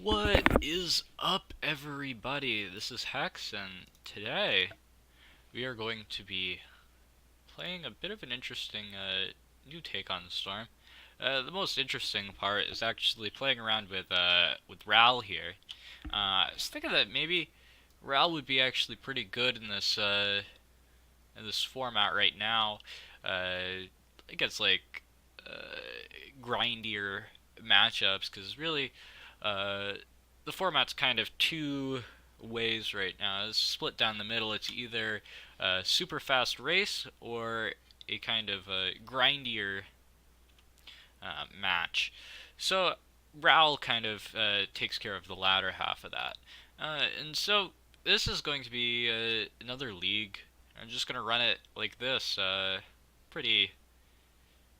What is up, everybody? This is Hex, and today we are going to be playing a bit of an interesting new take on Storm. The most interesting part is actually playing around with Ral here. I was thinking that maybe Ral would be actually pretty good in this format right now. I think it's like grindier matchups because really the format's kind of two ways right now. It's split down the middle. It's either a super fast race or a kind of grindier match. So Raul kind of takes care of the latter half of that. And so this is going to be another league. I'm just going to run it like this. Pretty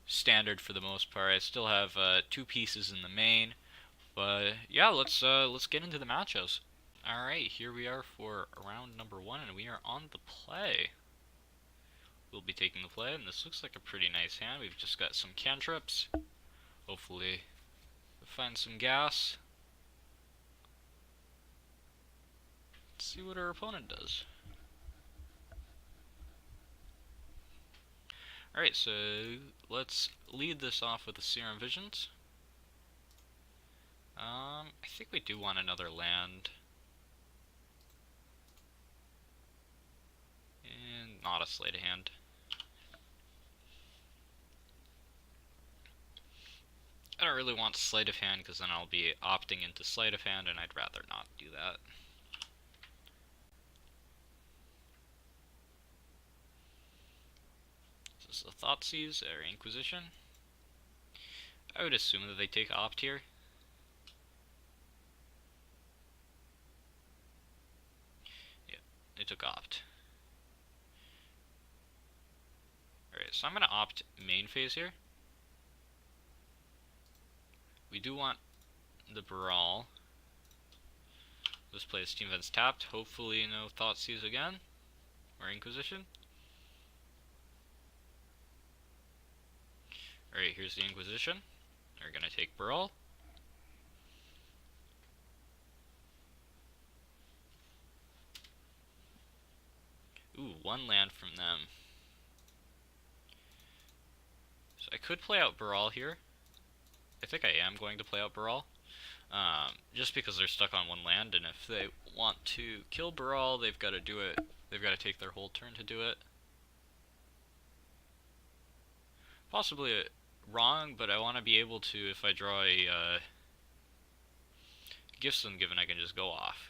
standard for the most part. I still have two pieces in the main. But yeah, let's get into the matchups. All right, here we are for round number one, and we are on the play. We'll be taking the play, and this looks like a pretty nice hand. We've just got some cantrips. Hopefully, we'll find some gas. Let's see what our opponent does. All right, so let's lead this off with the Serum Visions. I think we do want another land. And not a sleight of hand. I don't really want sleight of hand because then I'll be opting into sleight of hand, and I'd rather not do that. This is the Thoughtseize or Inquisition. I would assume that they take opt here. Yeah, they took opt. Alright, so I'm going to opt main phase here. We do want the Brawl. This plays Team Events tapped. Hopefully no Thoughtseize again. Or Inquisition. Alright, here's the Inquisition. We're going to take Brawl. Ooh, one land from them. So I could play out Brawl here. I think I am going to play out Brawl. Just because they're stuck on one land, and if they want to kill Brawl, they've got to do it. They've got to take their whole turn to do it. Possibly wrong, but I want to be able to, if I draw a Gifts Ungiven, I can just go off.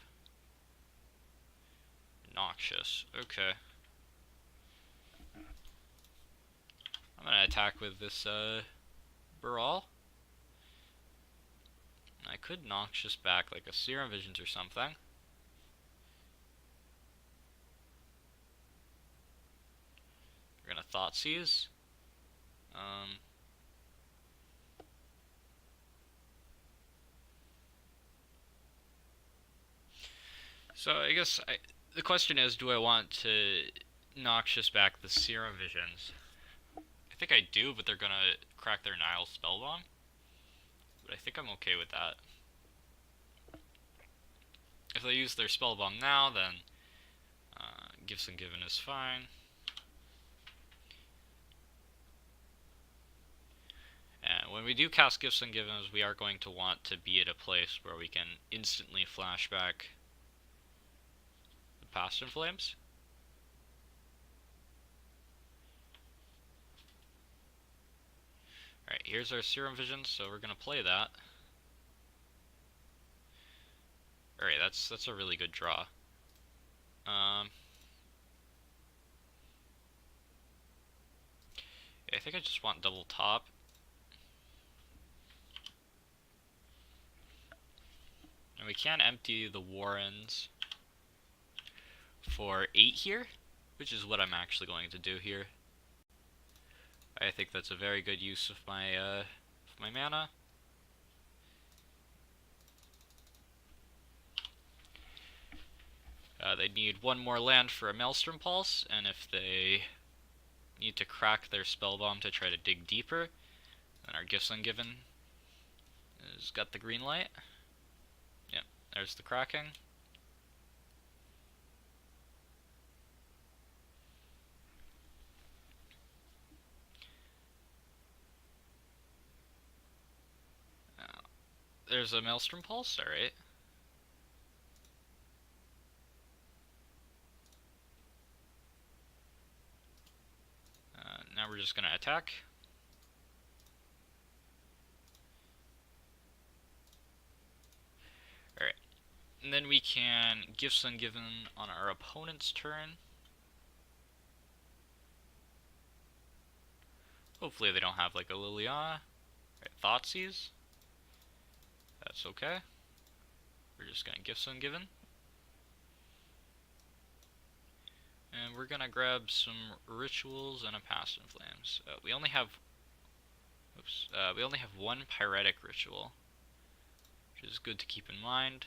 Noxious. Okay. I'm going to attack with this Brawl. I could Noxious back like a Serum Visions or something. We're going to Thoughtseize. So I guess the question is, do I want to Noxious back the Serum Visions? I think I do, but they're gonna crack their Nile Spellbomb. But I think I'm okay with that. If they use their Spellbomb now, then Gifts Ungiven is fine. And when we do cast Gifts Ungiven, we are going to want to be at a place where we can instantly flashback the Past in Flames. Alright, here's our Serum Vision, so we're gonna play that. Alright, that's a really good draw. Yeah, I think I just want double top. And we can empty the Warrens for 8 here, which is what I'm actually going to do here. I think that's a very good use of my mana. They need one more land for a Maelstrom Pulse, and if they need to crack their Spellbomb to try to dig deeper, then our Gifts Ungiven has got the green light. there's the cracking. There's a Maelstrom Pulse, alright. Now we're just gonna attack. Alright. And then we can Gifts Ungiven on our opponent's turn. Hopefully they don't have like a Liliana. Right, Thoughtseize. That's okay. We're just gonna Gifts Ungiven. And we're gonna grab some rituals and a Past in Flames. We only have one pyretic ritual, which is good to keep in mind.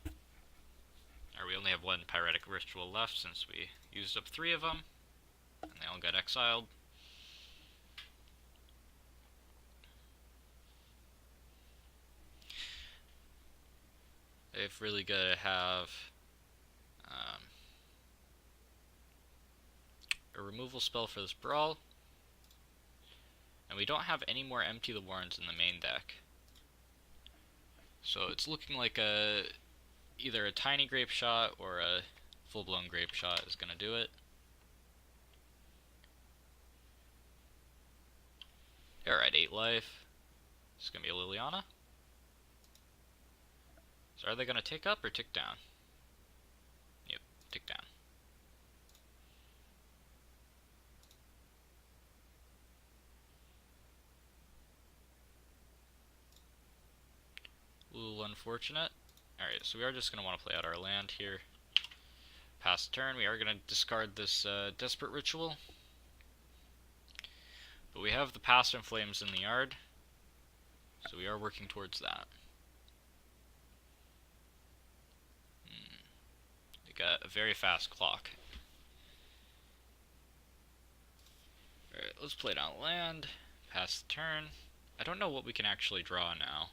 Or we only have one pyretic ritual left since we used up 3 of them, and they all got exiled. They've really got to have a removal spell for this brawl, and we don't have any more Empty the Warrens in the main deck. So it's looking like either a tiny grape shot or a full-blown grape shot is going to do it. They're at 8 life. It's going to be a Liliana. So are they going to tick up or tick down? Yep, tick down. A little unfortunate. Alright, so we are just going to want to play out our land here. Pass the turn. We are going to discard this Desperate Ritual. But we have the Past in Flames in the yard, so we are working towards that. They got a very fast clock. Alright, let's play down land. Pass the turn. I don't know what we can actually draw now.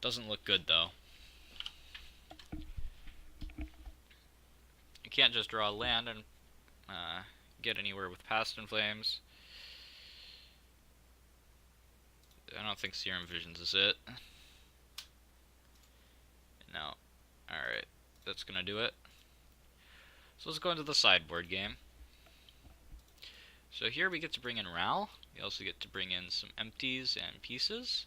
Doesn't look good though. You can't just draw land and get anywhere with Past in Flames. I don't think Serum Visions is it. No. Alright, that's gonna do it. So let's go into the sideboard game. So here we get to bring in Ral. We also get to bring in some empties and pieces.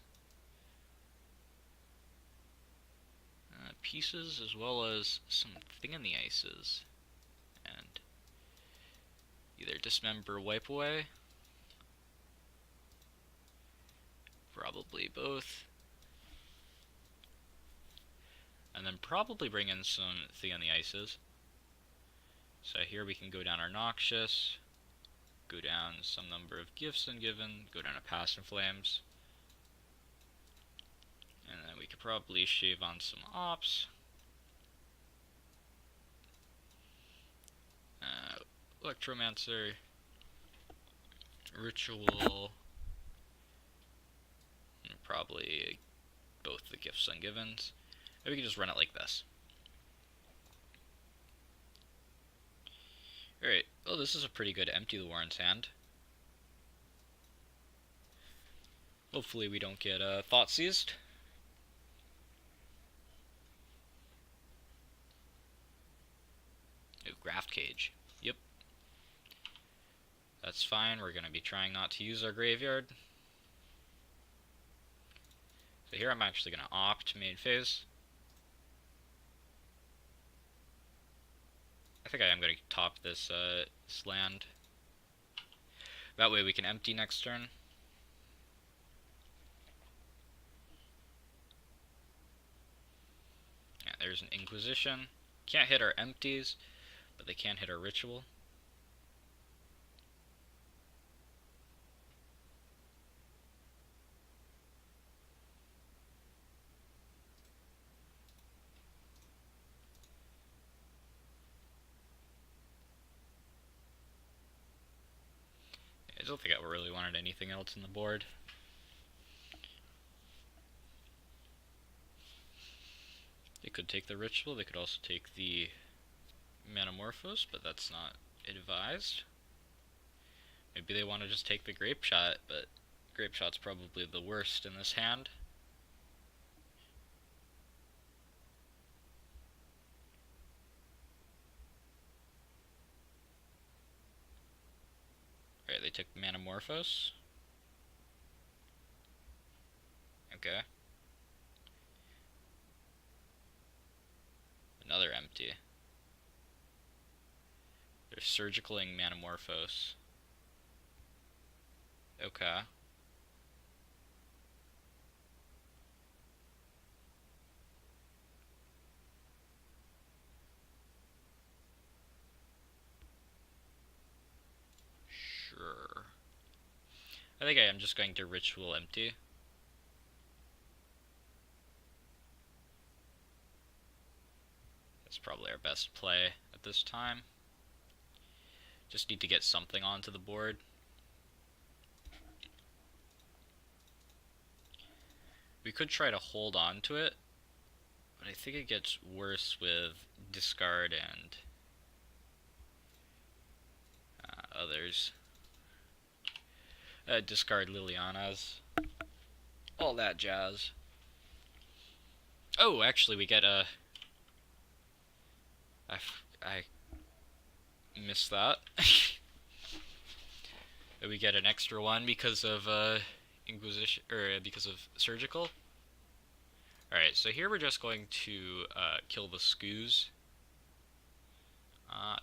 Pieces as well as some Thing in the Ices. And either Dismember, Wipe Away. Probably both. And then probably bring in some Thing in the Ices. So here we can go down our Noxious, go down some number of Gifts Ungiven, go down a Past in Flames. And then we could probably shave on some Ops. Electromancer, Ritual, and probably both the Gifts Ungivens. Maybe we can just run it like this. Alright, well this is a pretty good Empty the Warrens hand. Hopefully we don't get Thoughtseized. Ooh, Graft Cage. Yep. That's fine, we're going to be trying not to use our graveyard. So here I'm actually going to opt main phase. I think I am going to top this land. That way we can empty next turn. Yeah, there's an Inquisition. Can't hit our empties, but they can hit our ritual. I don't think I really wanted anything else in the board. They could take the Ritual, they could also take the Manamorphose, but that's not advised. Maybe they want to just take the Grape Shot, but Grape Shot's probably the worst in this hand. Alright, they took Manamorphose. Okay. Another empty. They're surgicaling Manamorphose. Okay. Sure. I think I am just going to Ritual empty. That's probably our best play at this time. Just need to get something onto the board. We could try to hold on to it, but I think it gets worse with discard and others. Discard Liliana's. All that jazz. Oh, actually, we get a... I missed that. We get an extra one because of Inquisition, or because of Surgical. Alright, so here we're just going to kill the Skoos.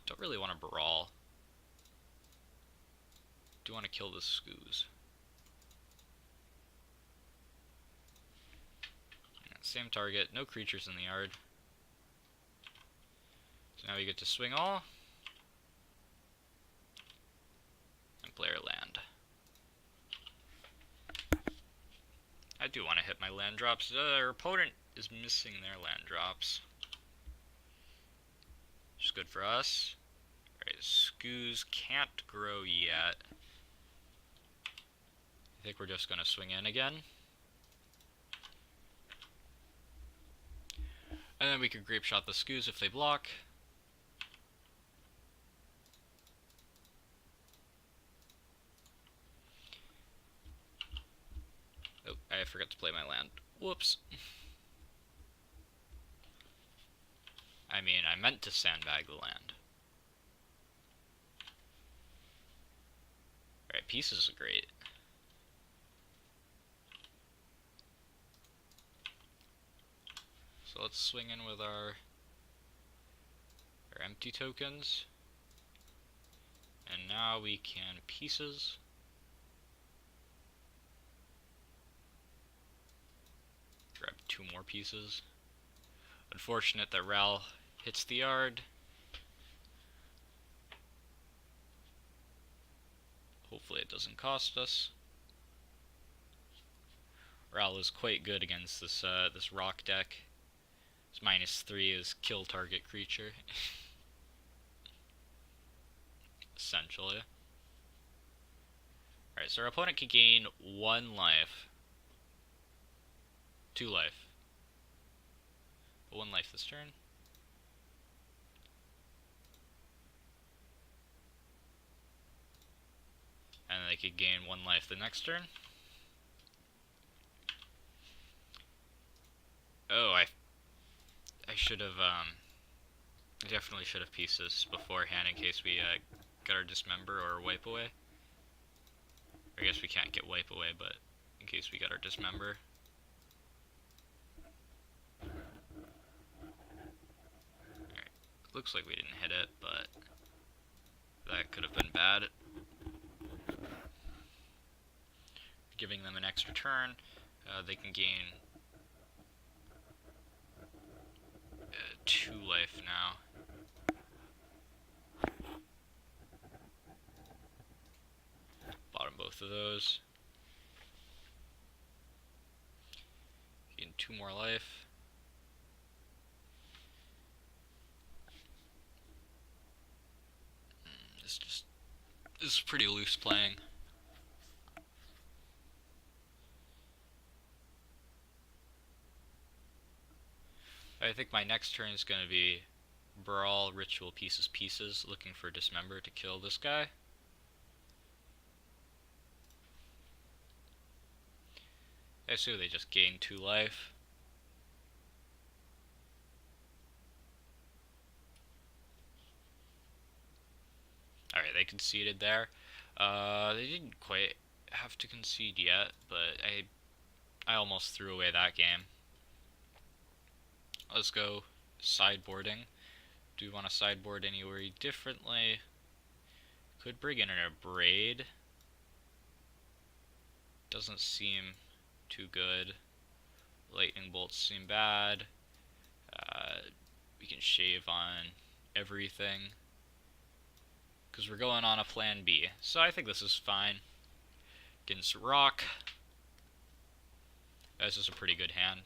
Don't really want to brawl. Do want to kill the Skoos. Same target, no creatures in the yard. So now we get to swing all. And play our land. I do want to hit my land drops. Our opponent is missing their land drops. Which is good for us. Alright, Skoos can't grow yet. I think we're just going to swing in again. And then we could Grape Shot the Skoos if they block. Oh, I forgot to play my land. Whoops. I mean, I meant to sandbag the land. Alright, pieces are great. So let's swing in with our empty tokens. And now we can pieces. Grab 2 more pieces. Unfortunate that Ral hits the yard. Hopefully it doesn't cost us. Ral is quite good against this this rock deck. His -3 is kill target creature. Essentially. Alright, so our opponent can gain 1 life. 2 life. But 1 life this turn. And they could gain 1 life the next turn. Oh, I should have, definitely should have pieces beforehand in case we get our Dismember or Wipe Away. I guess we can't get Wipe Away, but in case we get our Dismember. Alright, looks like we didn't hit it, but that could have been bad. Giving them an extra turn, they can gain 2 life now. Bottom both of those. Gain 2 more life. This is pretty loose playing. I think my next turn is going to be Brawl, Ritual, Pieces, looking for Dismember to kill this guy. I assume they just gained 2 life. Alright, they conceded there. They didn't quite have to concede yet, but I almost threw away that game. Let's go sideboarding. Do we want to sideboard anywhere differently? Could bring in a Braid. Doesn't seem too good. Lightning bolts seem bad. We can shave on everything because we're going on a plan B. So I think this is fine. Against Rock. This is a pretty good hand.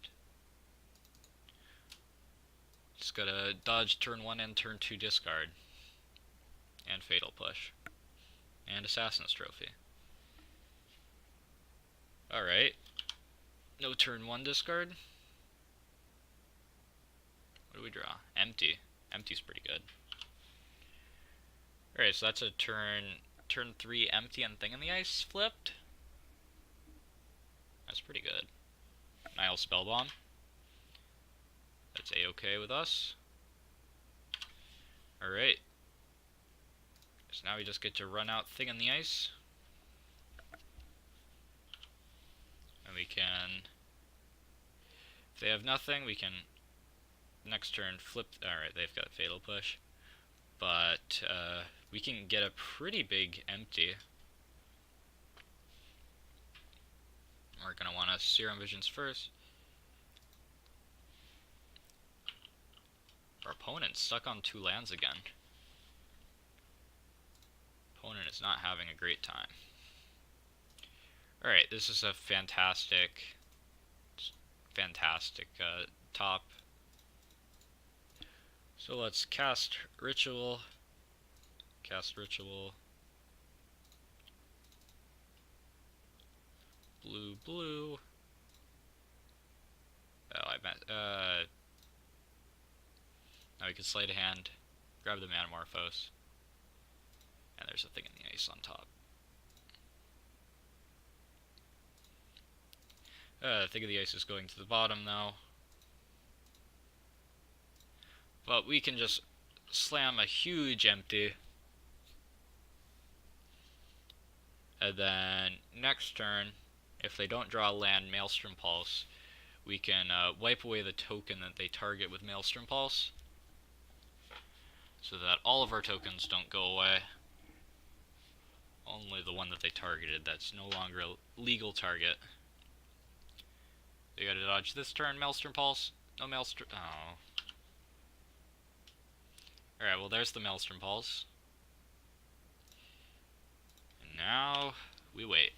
Just gotta dodge turn 1 and turn 2 discard. And Fatal Push. And Assassin's Trophy. Alright. No turn 1 discard. What do we draw? Empty. Empty's pretty good. Alright, so that's a turn 3 empty and Thing in the Ice flipped. That's pretty good. Nile Spellbomb. That's a-okay with us. Alright. So now we just get to run out Thing in the Ice. And we can... If they have nothing, we can... Next turn flip... Alright, they've got Fatal Push. But we can get a pretty big empty. We're going to want to Serum Visions first. Our opponent's stuck on 2 lands again. Opponent is not having a great time. Alright, this is a fantastic top. So let's cast Ritual. Cast Ritual. Blue, blue. Oh, I meant, now we can Sleight of Hand, grab the Manamorphose, and there's a Thing in the Ice on top. Thing of the Ice is going to the bottom though. But we can just slam a huge empty. And then next turn, if they don't draw a land, Maelstrom Pulse, we can wipe away the token that they target with Maelstrom Pulse, so that all of our tokens don't go away. Only the one that they targeted that's no longer a legal target. They gotta dodge this turn, Maelstrom Pulse. No Maelstrom... Oh. Alright, well there's the Maelstrom Pulse. And now, we wait.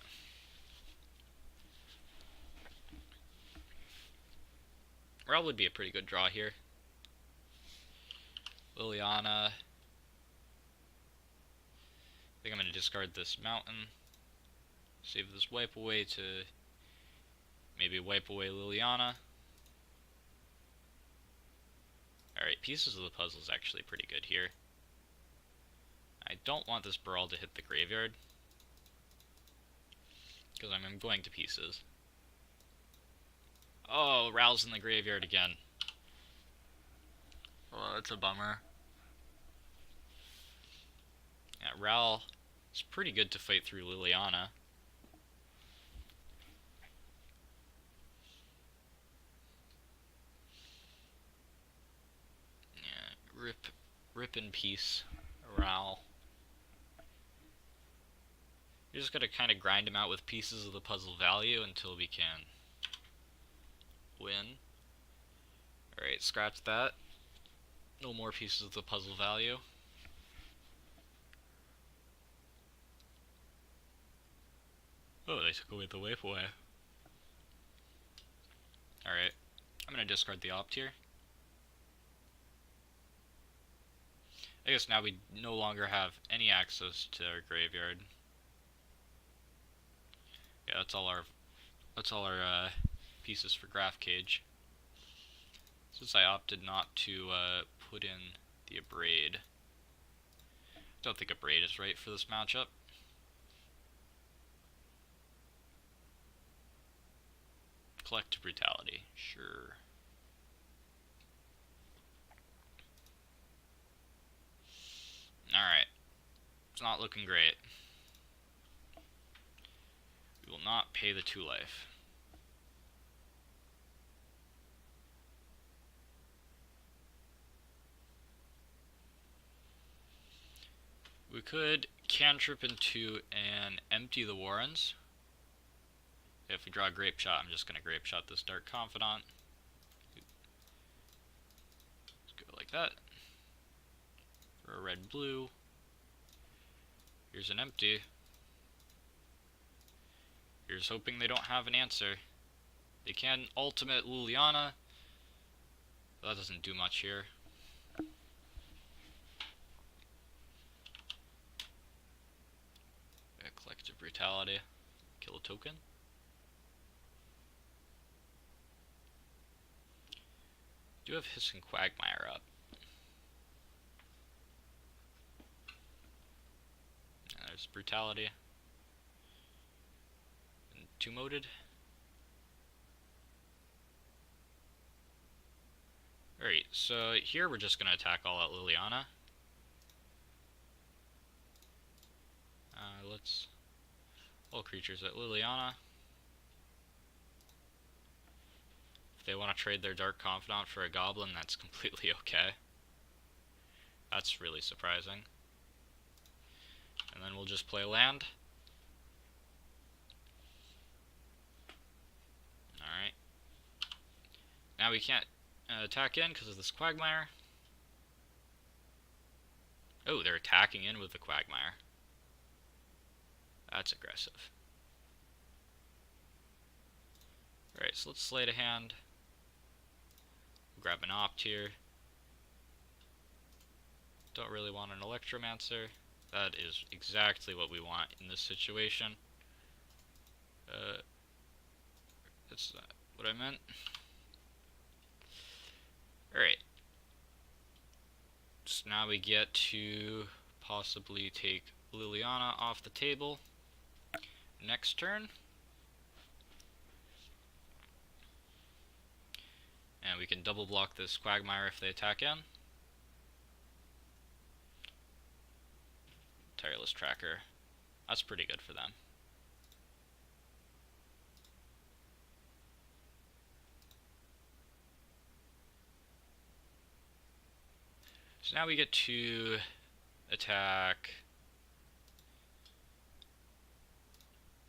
Rel would be a pretty good draw here. Liliana. I think I'm going to discard this mountain. Save this wipe away to maybe wipe away Liliana. Alright, Pieces of the Puzzle is actually pretty good here. I don't want this Brawl to hit the graveyard, because I'm going to Pieces. Oh, Ral's in the graveyard again. Oh, that's a bummer. Yeah, Ral is pretty good to fight through Liliana. Yeah, rip in peace, Ral. You're just gonna kind of grind him out with Pieces of the Puzzle value until we can win. Alright, scratch that. No more Pieces of the Puzzle value. Oh, they took away the wipe away. Alright, I'm gonna discard the Opt here. I guess now we no longer have any access to our graveyard. Yeah, that's all our pieces for Graph Cage. Since I opted not to put in the Abrade. Don't think Abrade is right for this matchup. Collective Brutality, sure. Alright, it's not looking great. We will not pay the 2 life. We could cantrip into and empty the Warrens. If we draw a Grape Shot, I'm just going to Grape Shot this Dark Confidant. Let's go like that. For a red-blue. Here's an empty. Here's hoping they don't have an answer. They can ultimate Liliana. But that doesn't do much here. Collective Brutality. Kill a token. Do have Hissing Quagmire up. There's Brutality. And 2-moded. Alright, so here we're just going to attack all out Liliana. Let's... all creatures at Liliana. If they want to trade their Dark Confidant for a Goblin, that's completely okay. That's really surprising. And then we'll just play land. Alright. Now we can't attack in because of this Quagmire. Oh, they're attacking in with the Quagmire. That's aggressive. Alright, so let's slate a hand. Grab an Opt here. Don't really want an Electromancer. That is exactly what we want in this situation. That's not what I meant. Alright. So now we get to possibly take Liliana off the table. Next turn. And we can double block this Quagmire if they attack in. Tireless Tracker. That's pretty good for them. So now we get to attack,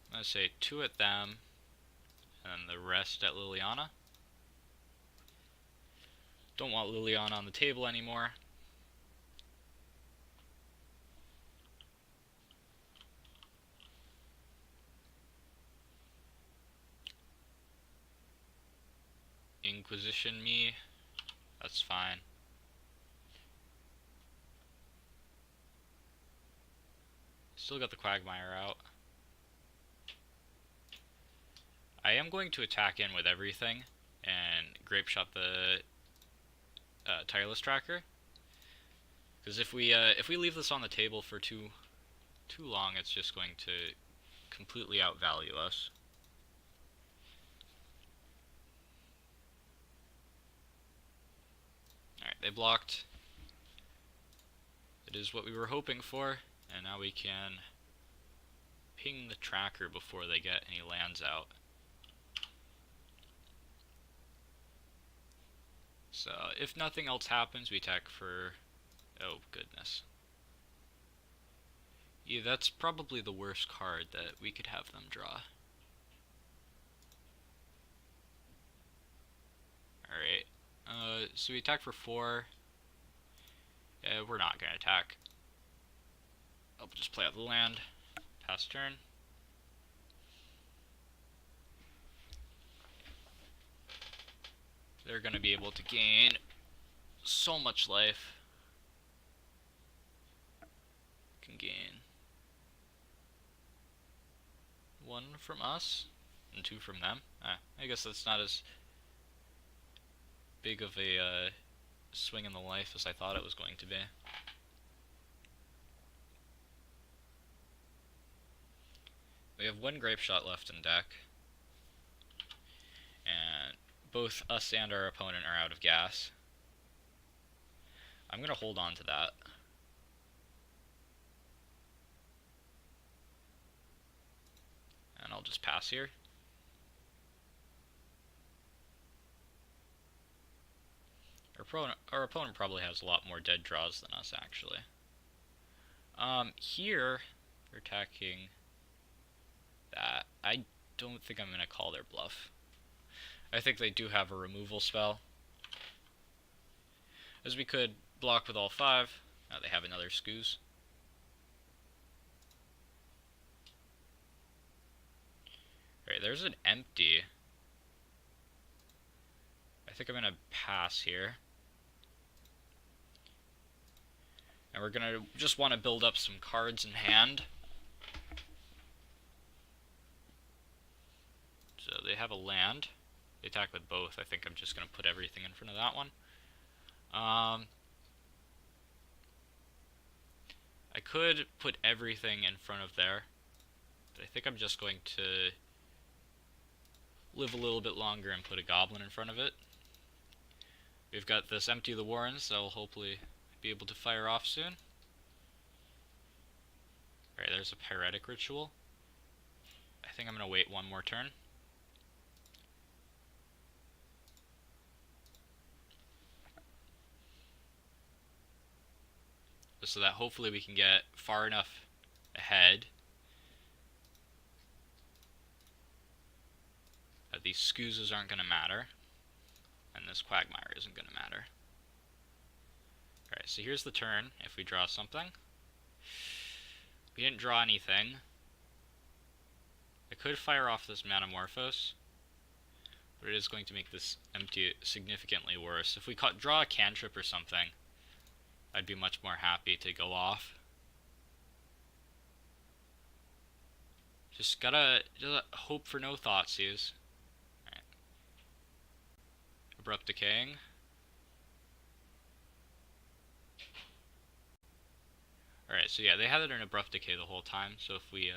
I'm going to say 2 at them, and the rest at Liliana. Don't want Liliana on the table anymore. Inquisition me. That's fine. Still got the Quagmire out. I am going to attack in with everything and Grape Shot the Tireless Tracker. Because if we leave this on the table for too long, it's just going to completely outvalue us. Alright, they blocked. It is what we were hoping for, and now we can ping the tracker before they get any lands out. So, if nothing else happens, we attack for... oh, goodness. Yeah, that's probably the worst card that we could have them draw. Alright. So we attack for 4. We're not going to attack. I'll just play out the land. Pass turn. They're going to be able to gain so much life. Can gain 1 from us and 2 from them. I guess that's not as big of a swing in the life as I thought it was going to be. We have one grape shot left in deck, and both us and our opponent are out of gas. I'm going to hold on to that. And I'll just pass here. Our opponent probably has a lot more dead draws than us, actually. Here, they're attacking that. I don't think I'm going to call their bluff. I think they do have a removal spell, as we could block with all 5. Now they have another Scoos. Alright, there's an empty. I think I'm going to pass here. And we're going to just want to build up some cards in hand. So they have a land. They attack with both. I think I'm just going to put everything in front of that one. I could put everything in front of there, but I think I'm just going to live a little bit longer and put a goblin in front of it. We've got this Empty the Warrens that will hopefully be able to fire off soon. Alright, there's a Pyretic Ritual. I think I'm going to wait one more turn. So that hopefully we can get far enough ahead that these Scoozes aren't going to matter, and this Quagmire isn't going to matter. Alright, so here's the turn if we draw something. We didn't draw anything. I could fire off this Metamorphose, but it is going to make this empty significantly worse. If we draw a cantrip or something, I'd be much more happy to go off. Just gotta hope for no Thoughtseize. Right. Abrupt Decaying. Alright, so yeah, they had it in Abrupt Decay the whole time, so if we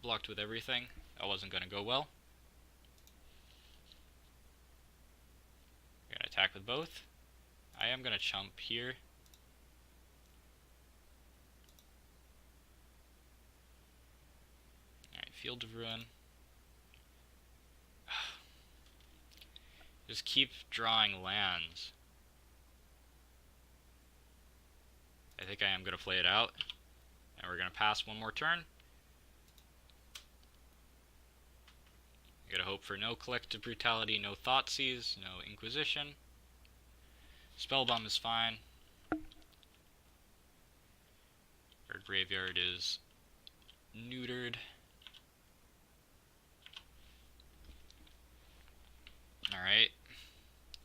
blocked with everything, that wasn't going to go well. We're going to attack with both. I am going to chump here. Alright, Field of Ruin. Just keep drawing lands. I think I am going to play it out. And we're going to pass one more turn. I gotta hope for no Collective Brutality, no Thoughtseize, no Inquisition. Spellbomb is fine. Our graveyard is neutered. Alright.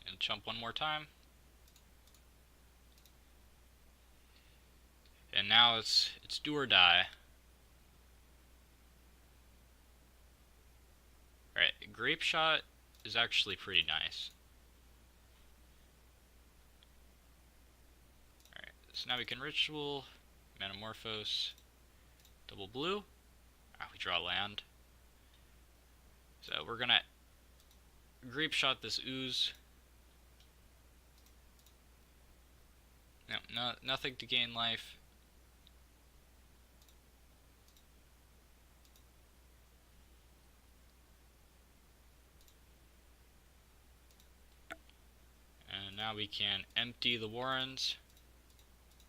And chump one more time. And now it's do or die. Alright, Grape Shot is actually pretty nice. Alright, so now we can Ritual, Metamorphose, double blue. We draw land. So we're gonna Grape Shot this Ooze. No, nothing to gain life. And now we can empty the Warrens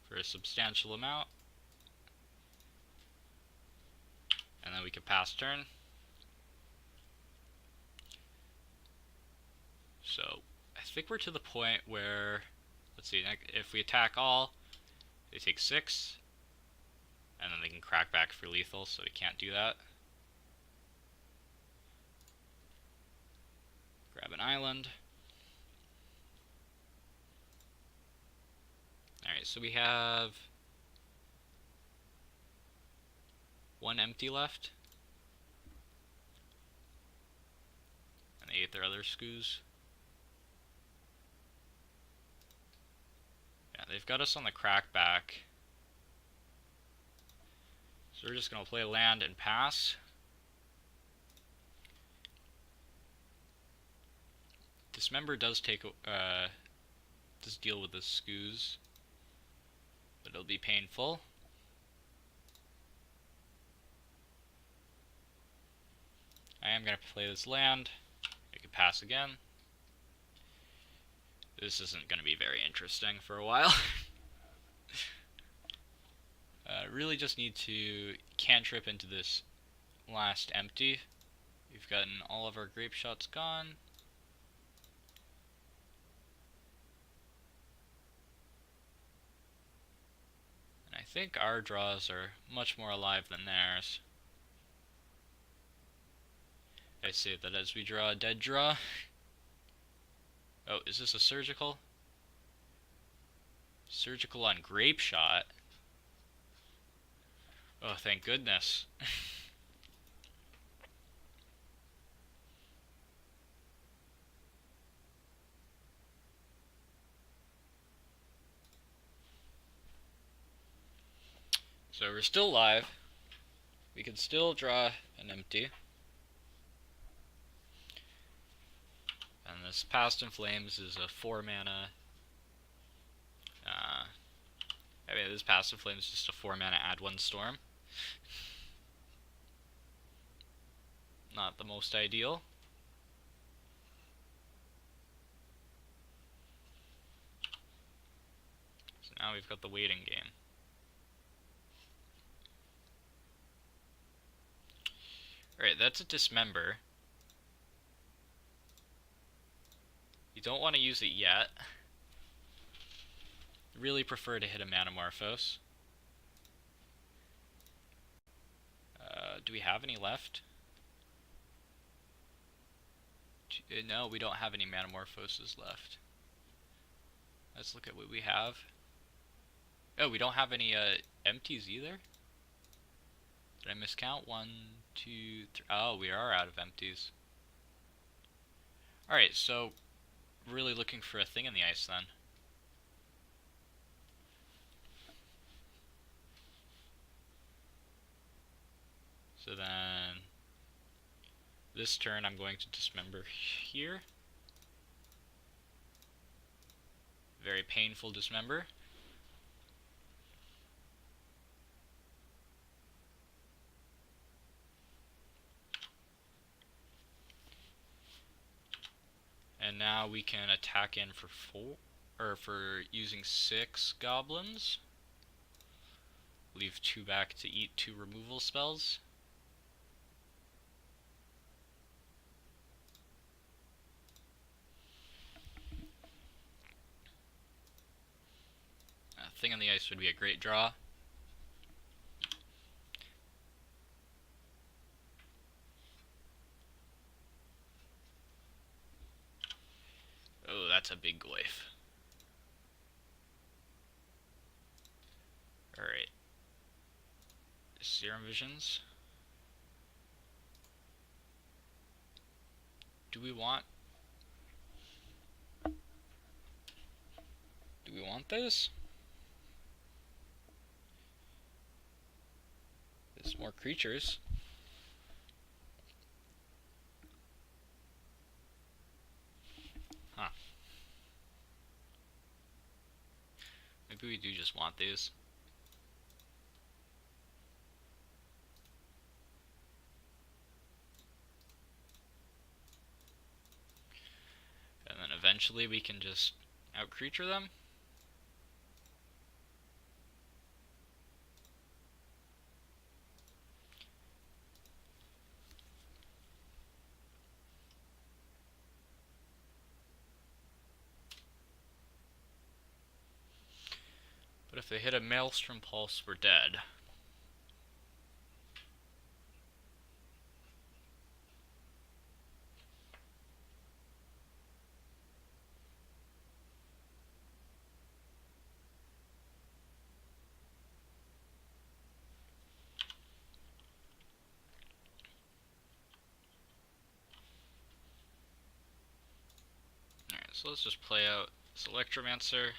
for a substantial amount. And then we can pass turn. So I think we're to the point where, let's see, if we attack all, they take 6. And then they can crack back for lethal, so we can't do that. Grab an island. Alright, so we have 1 empty left. And they ate their other Scoos. they've got us on the crackback. So we're just going to play land and pass. Dismember does does deal with the scoos, but it'll be painful. I am going to play this land. I could pass again. This isn't going to be very interesting for a while. Really just need to cantrip into this last empty. We've gotten all of our grape shots gone. And I think our draws are much more alive than theirs. I say that as we draw a dead draw. Oh, is this a surgical? Surgical on grape shot. Oh, thank goodness. So we're still live. We can still draw an empty. And this Past in Flames is a 4 mana. I mean, this Past in Flames is just a 4 mana add 1 storm. Not the most ideal. So now we've got the waiting game. Alright, that's a Dismember. You don't want to use it yet. Really prefer to hit a Manamorphose. Do we have any left? No, we don't have any Manamorphoses left. Let's look at what we have. Oh, we don't have any empties either? Did I miscount? 1, 2, 3. Oh, we are out of empties. Alright, so really looking for a thing in the ice then. So then this turn I'm going to Dismember here. Very painful Dismember. And now we can attack in for 4, or for using 6 goblins. Leave 2 back to eat 2 removal spells. Thing on the ice would be a great draw. Oh, that's a big glyph. Alright. Serum Visions. Do we want this? There's more creatures. Huh. Maybe we do just want these. And then eventually we can just out-creature them. But if they hit a Maelstrom Pulse, we're dead. Alright, so let's just play out this Electromancer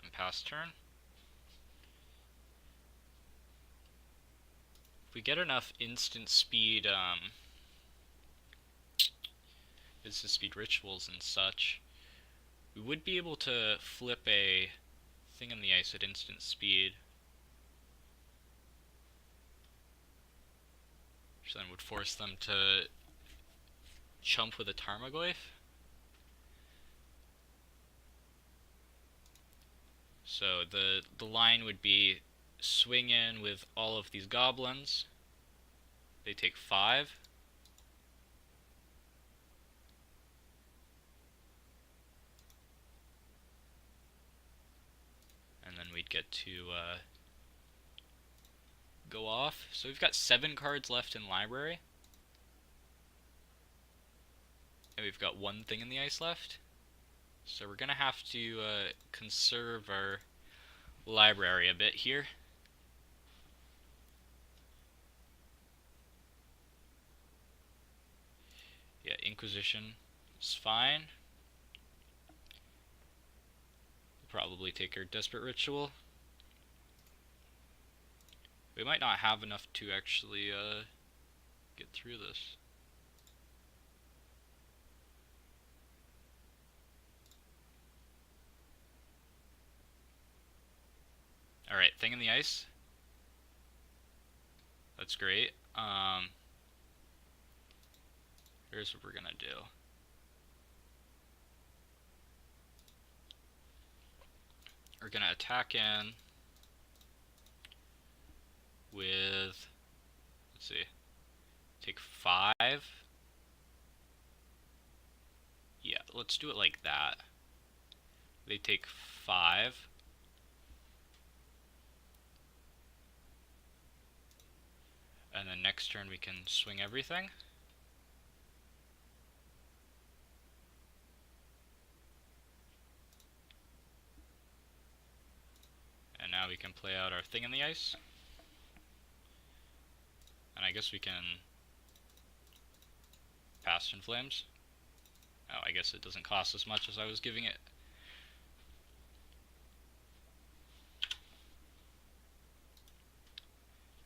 and pass turn. we get enough instant speed rituals and such, we would be able to flip a thing in the ice at instant speed, which then would force them to chump with a Tarmogoyf. So the line would be swing in with all of these goblins. They take 5. And then we'd get to go off. So we've got 7 cards left in library. And we've got 1 thing in the ice left. So we're going to have to conserve our library a bit here. Yeah, Inquisition is fine. We'll probably take our Desperate Ritual. We might not have enough to actually get through this. Alright, thing in the ice. That's great. Here's what we're gonna do. We're gonna attack in with, let's see, take 5. Yeah, let's do it like that. They take 5. And then next turn we can swing everything. And now we can play out our thing in the ice. And I guess we can Past in Flames. Oh, I guess it doesn't cost as much as I was giving it.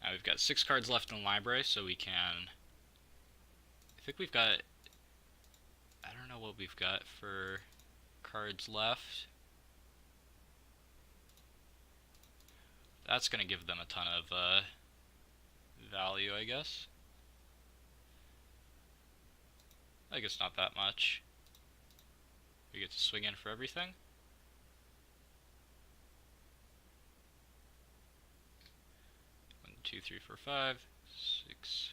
Now we've got 6 cards left in the library, so we can... I think we've got... I don't know what we've got for cards left. That's going to give them a ton of value, I guess. I guess not that much. We get to swing in for everything. One, 2, 3, 4, 5, 6,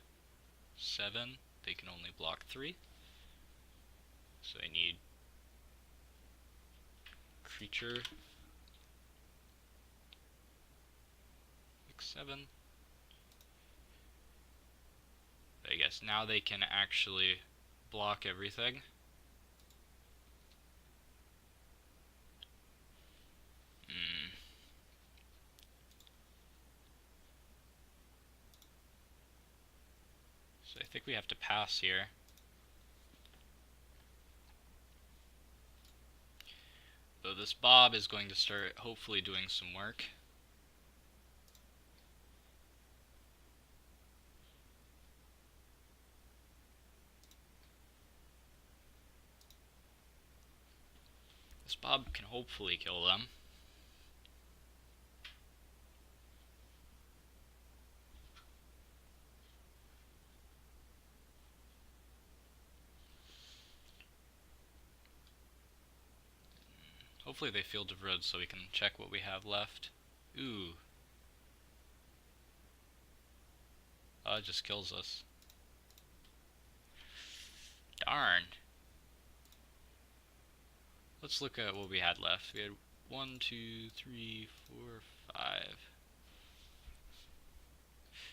7. They can only block 3. So I need creature. 6, 7. I guess now they can actually block everything. So I think we have to pass here. Though this Bob is going to start hopefully doing some work. This Bob can hopefully kill them. Hopefully they Field of Roads so we can check what we have left. Ooh. Oh, it just kills us. Darn. Let's look at what we had left. We had 1, 2, 3, 4, 5.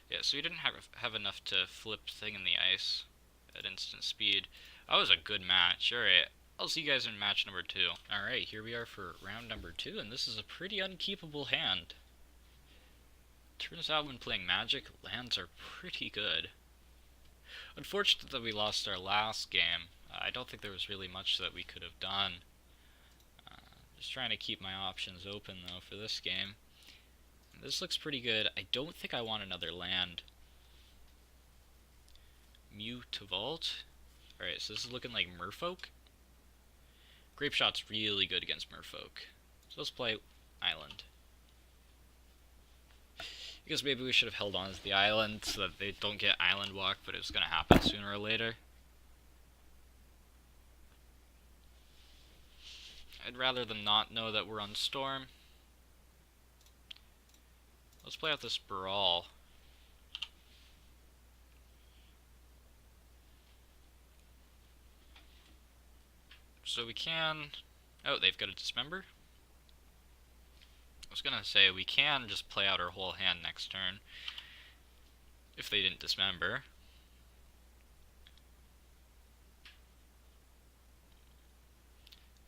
Yeah, so we didn't have enough to flip thing in the ice at instant speed. That was a good match. Alright, I'll see you guys in match number 2. Alright, here we are for round number 2, and this is a pretty unkeepable hand. Turns out when playing Magic, lands are pretty good. Unfortunate that we lost our last game. I don't think there was really much that we could have done. Just trying to keep my options open, though, for this game. This looks pretty good. I don't think I want another land. Mew to Vault. Alright, so this is looking like Merfolk. Grape Shot's really good against Merfolk. So let's play Island. I guess maybe we should have held on to the island so that they don't get Island Walk, but it was going to happen sooner or later. I'd rather them not know that we're on Storm. Let's play out this Brawl. So we can... Oh, they've got a Dismember? I was gonna say, we can just play out our whole hand next turn. If they didn't Dismember.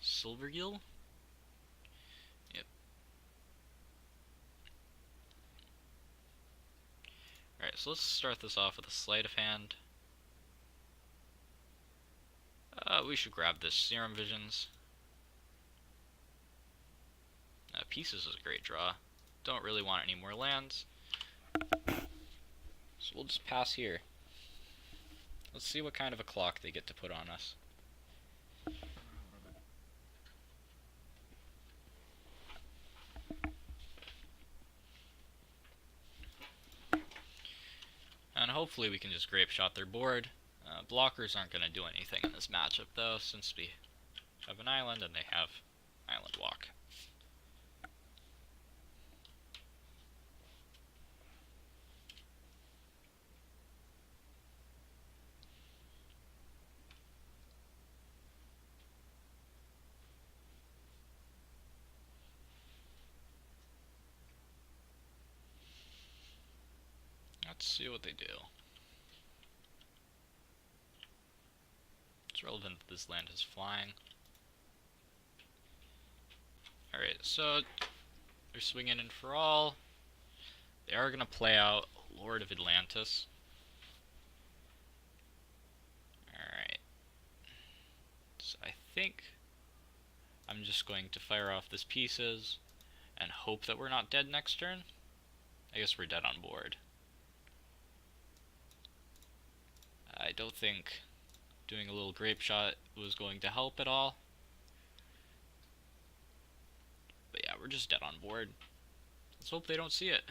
Silvergill? Yep. Alright, so let's start this off with a Sleight of Hand. We should grab this Serum Visions. Pieces is a great draw. Don't really want any more lands. So we'll just pass here. Let's see what kind of a clock they get to put on us. And hopefully we can just Grape Shot their board. Blockers aren't going to do anything in this matchup though, since we have an island and they have Island Walk. Let's see what they do. It's relevant that this land is flying. Alright, so they're swinging in for all. They are going to play out Lord of Atlantis. Alright. So I think I'm just going to fire off this Pieces and hope that we're not dead next turn. I guess we're dead on board. I don't think doing a little Grape Shot was going to help at all. But yeah, we're just dead on board. Let's hope they don't see it.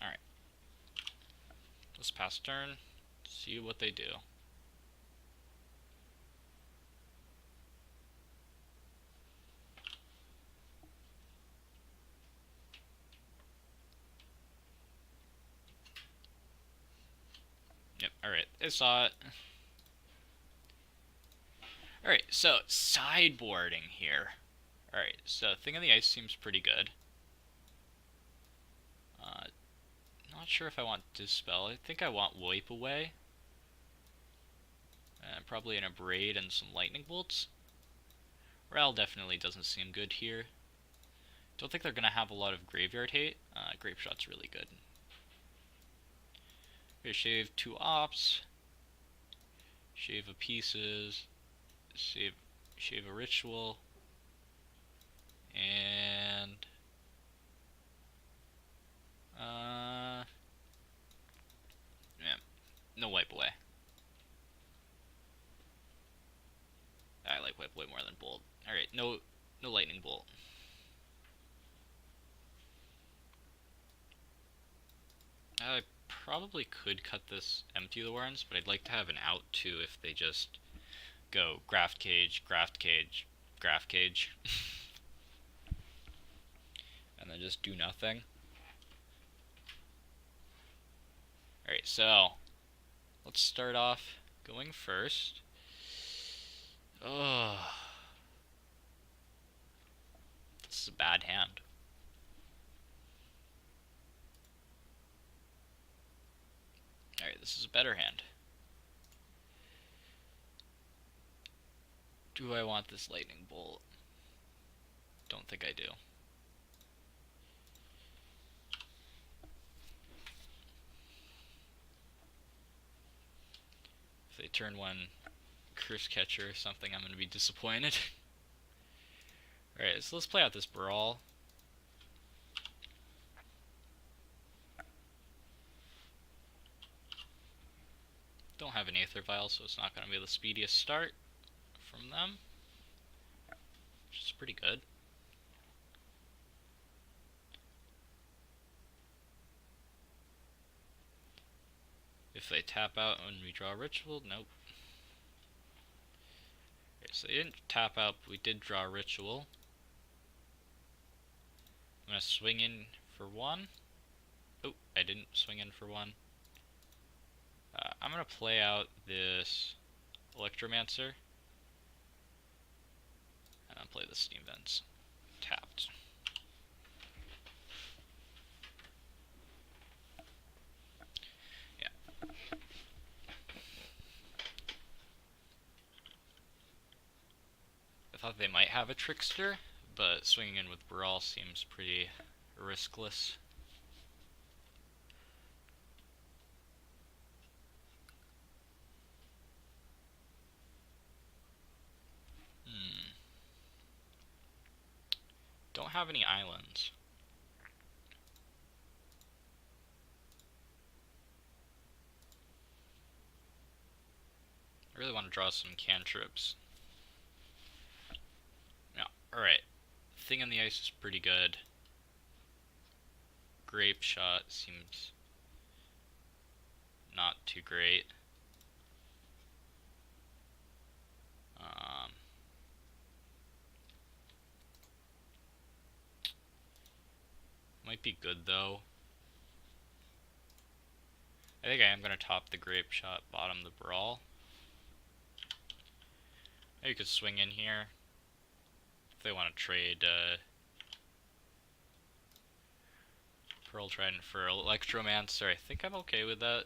Alright. Let's pass turn, see what they do. Yep, alright, they saw it. Alright, so sideboarding here. Alright, so Thing on the Ice seems pretty good. Not sure if I want Dispel. I think I want Wipe Away. Probably an Abrade and some Lightning Bolts. Ral definitely doesn't seem good here. Don't think they're going to have a lot of graveyard hate. Grape Shot's really good. Okay, shave 2 Ops. Shave a Pieces. Shave a Ritual. And... yeah, no Wipe Away. I like Wipe Away more than Bolt. Alright, no Lightning Bolt. I probably could cut this Empty the Warrens, but I'd like to have an out too if they just go Graft Cage, Graft Cage, Graft Cage. And then just do nothing. Alright, so let's start off going first. Oh, this is a bad hand. Alright, this is a better hand. Do I want this Lightning Bolt? Don't think I do. turn 1 curse catcher or something, I'm gonna be disappointed. Alright, so let's play out this brawl. Don't have an Aether Vial, so it's not gonna be the speediest start from them, which is pretty good. If they tap out when we draw a Ritual, nope. Okay, so they didn't tap out, but we did draw a Ritual. I'm gonna swing in for 1. Oh, I didn't swing in for 1. I'm gonna play out this Electromancer, and then play the Steam Vents. Tapped. Yeah. I thought they might have a Trickster, but swinging in with Brawl seems pretty riskless. Don't have any islands. I really want to draw some cantrips. Yeah, alright. Thing in the Ice is pretty good. Grape Shot seems not too great. Might be good though. I think I am going to top the Grape Shot, bottom the Brawl. Maybe you could swing in here if they want to trade Pearl Trident for Electromancer. I think I'm okay with that.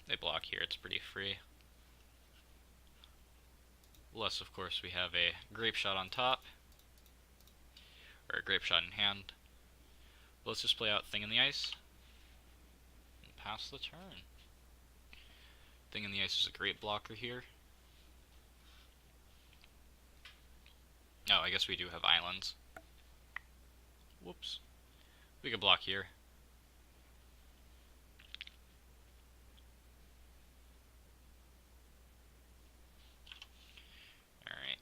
They block here, it's pretty free. Unless, of course, we have a Grape Shot on top, or a Grape Shot in hand. But let's just play out Thing in the Ice, and pass the turn. Thing in the Ice is a great blocker here. Oh, I guess we do have islands. Whoops. We could block here. Alright.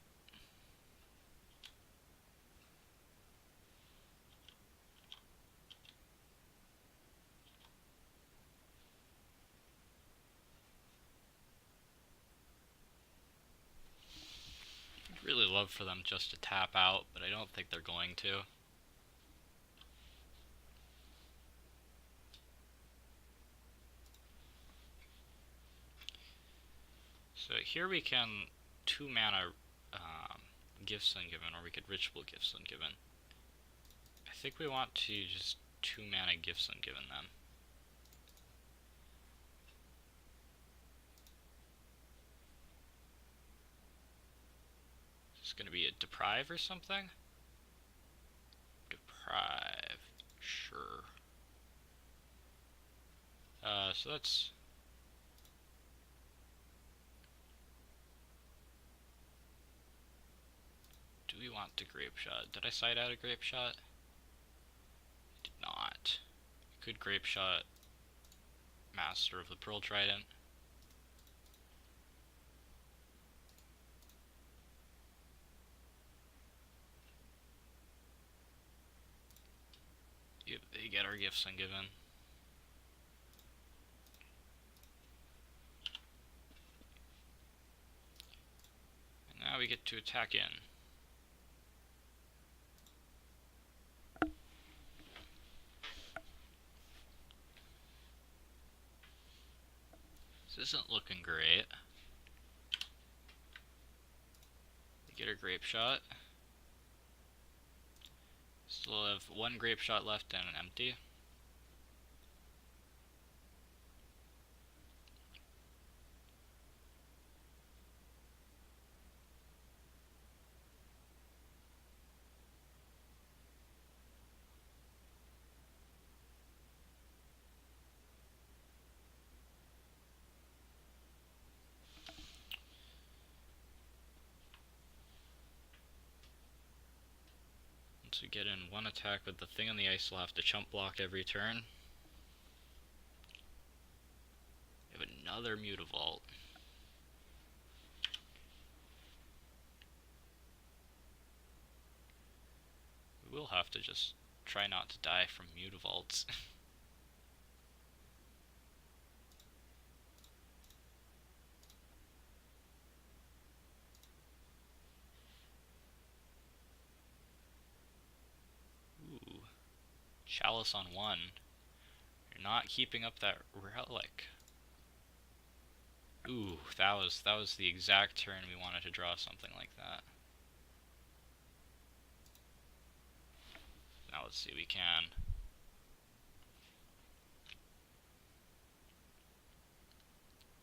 I'd really love for them just to tap out, but I don't think they're going to. So here we can 2 mana Gifts Ungiven, or we could Ritual Gifts Ungiven. I think we want to just 2 mana Gifts Ungiven them. Is this going to be a Deprive or something? Deprive. Sure. So that's... Do we want to Grape Shot? Did I side out a Grape Shot? I did not. Could Grape Shot Master of the Pearl Trident. Yep, they get our Gifts Ungiven. And now we get to attack in. This isn't looking great. We get our Grape Shot. Still have 1 Grape Shot left and an empty. to get in one attack, but the thing on the ice will have to chump block every turn. We have another Mutavault. We will have to just try not to die from Mutavaults. Ooh. Chalice on 1. You're not keeping up that relic. Ooh, that was the exact turn we wanted to draw something like that. Now let's see, we can.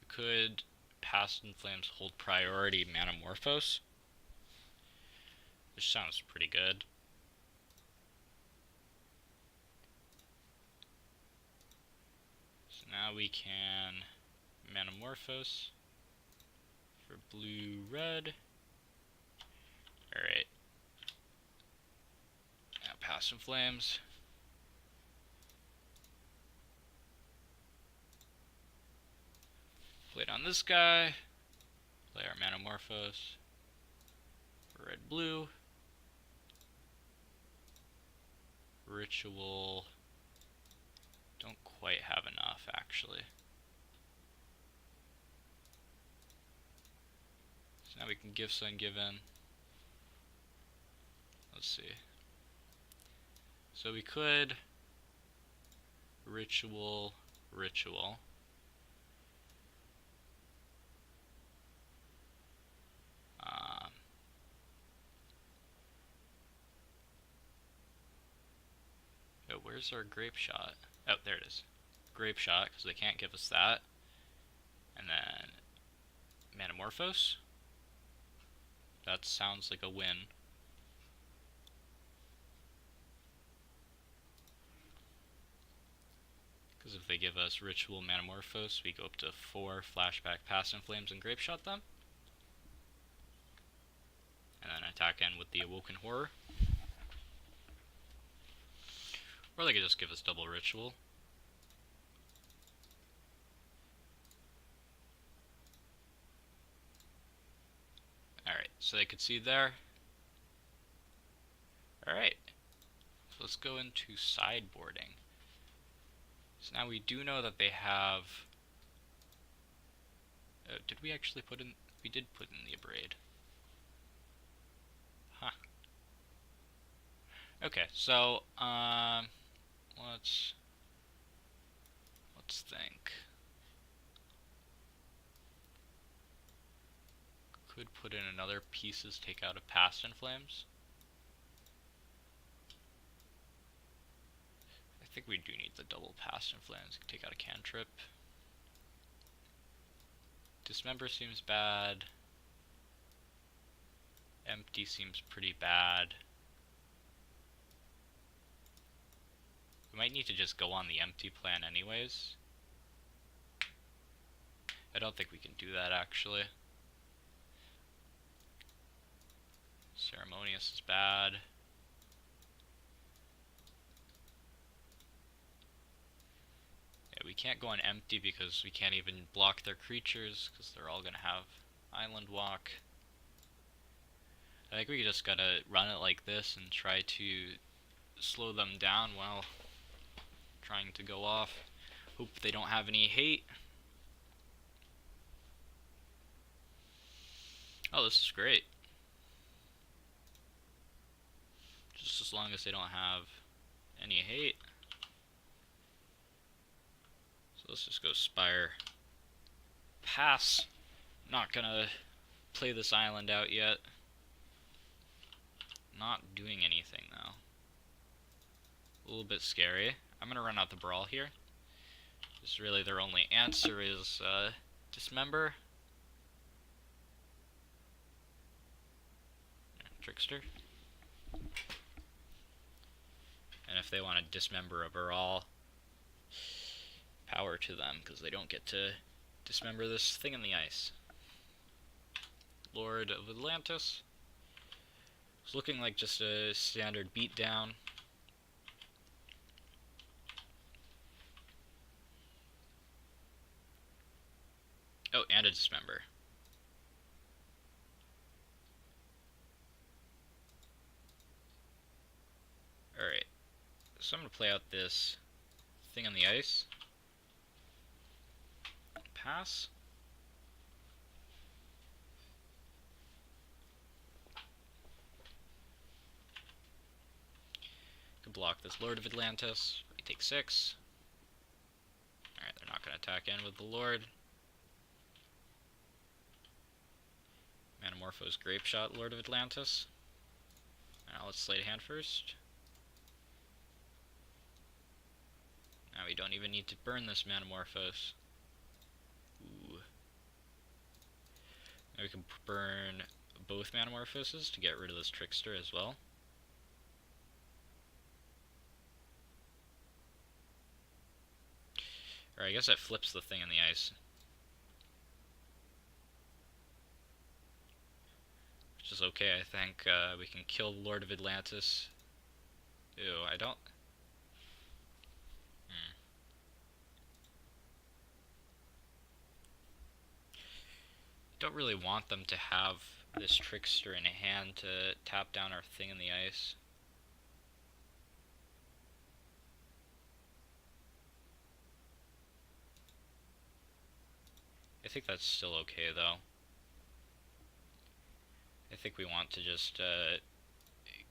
We could Past in Flames hold priority Manamorphose, which sounds pretty good. So now we can Manamorphose for blue-red. Alright. Now Past in Flames. Play it on this guy. Play our Manamorphose for red-blue. Ritual. Don't quite have enough, actually. So now we can Gifts Ungiven. Let's see. So we could Ritual. Oh, where's our Grape Shot? Oh, there it is. Grape Shot, because they can't give us that. And then Manamorphose. That sounds like a win. Because if they give us Ritual Manamorphose, we go up to 4 Flashback Past in Flames and Grape Shot them. And then attack in with the Awoken Horror. Or they could just give us double Ritual. Alright, so they could see there. Alright, so let's go into sideboarding. So now we do know that they have... did we actually put in... We did put in the Abrade. Huh. Okay, so, let's think. Could put in another Pieces Take out of Past in Flames. I think we do need the double Past in Flames. Take out a cantrip. Dismember seems bad. Empty seems pretty bad. We might need to just go on the empty plan anyways. I don't think we can do that actually. Ceremonious is bad. Yeah, we can't go on empty because we can't even block their creatures because they're all gonna have Island Walk. I think we just gotta run it like this and try to slow them down while trying to go off. Hope they don't have any hate. Oh, this is great. Just as long as they don't have any hate. So let's just go Spire. Pass. Not gonna play this island out yet. Not doing anything though. A little bit scary. I'm gonna run out the Brawl here. Because really their only answer is Dismember. Trickster. And if they want to Dismember a Brawl, power to them, because they don't get to Dismember this thing in the ice. Lord of Atlantis. It's looking like just a standard beatdown. Oh, and a dismember. Alright, so I'm going to play out this thing on the ice. Pass. Can block this Lord of Atlantis. We take 6. Alright, they're not going to attack in with the Lord. Manamorphose Grape Shot, Lord of Atlantis. Now let's slate a hand first. Now we don't even need to burn this Manamorphose. Ooh. Now we can burn both Manamorphoses to get rid of this Trickster as well. Or I guess that flips the thing in the ice. Which is okay, I think. We can kill the Lord of Atlantis. Ew, I don't... Don't really want them to have this Trickster in hand to tap down our thing in the ice. I think that's still okay, though. I think we want to just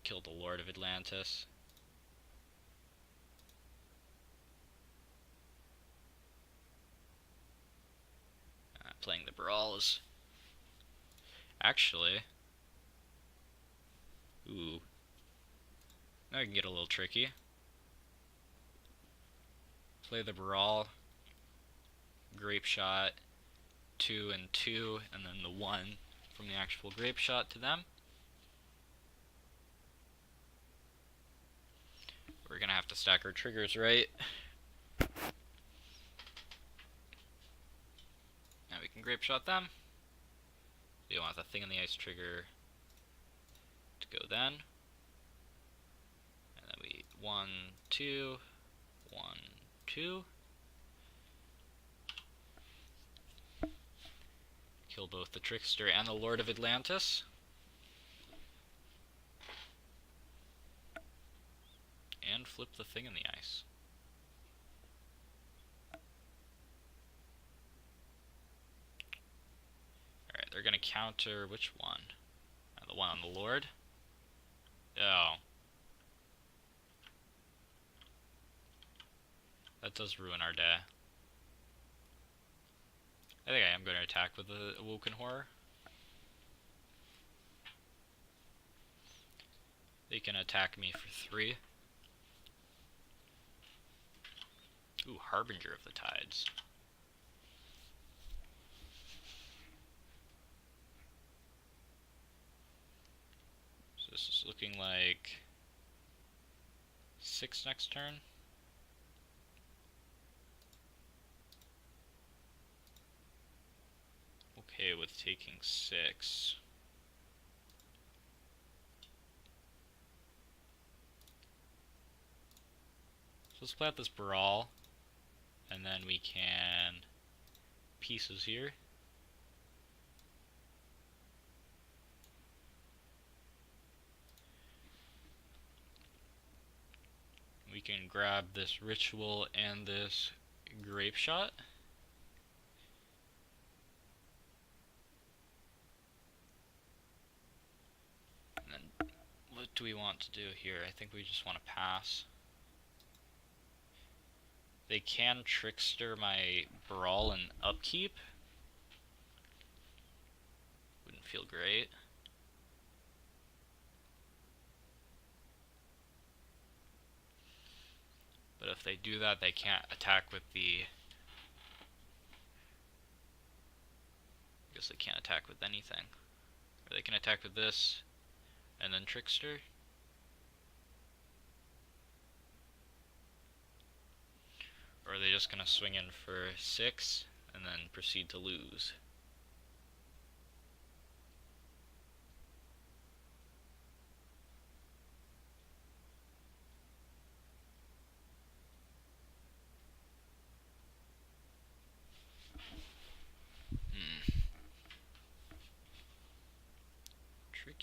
kill the Lord of Atlantis. Playing the Brawl is... Actually... Ooh. Now I can get a little tricky. Play the Brawl. Grape Shot. 2 and 2, and then the 1 from the actual Grape Shot to them. We're gonna have to stack our triggers right. Now we can Grape Shot them. We want the thing in the ice trigger to go then. And then we 1, 2, 1, 2. Kill both the Trickster and the Lord of Atlantis. And flip the thing in the ice. Alright, they're gonna counter which one? The one on the Lord? Oh. That does ruin our day. I think I am going to attack with the Awoken Horror. They can attack me for 3. Ooh, Harbinger of the Tides. So this is looking like 6 next turn. Okay with taking 6. So let's play out this Brawl, and then we can pieces here. We can grab this Ritual and this Grape Shot. What do we want to do here? I think we just want to pass. They can Trickster my Brawl and upkeep. Wouldn't feel great. But if they do that, they can't attack with the... I guess they can't attack with anything. Or they can attack with this, and then Trickster. Or are they just gonna swing in for 6, and then proceed to lose?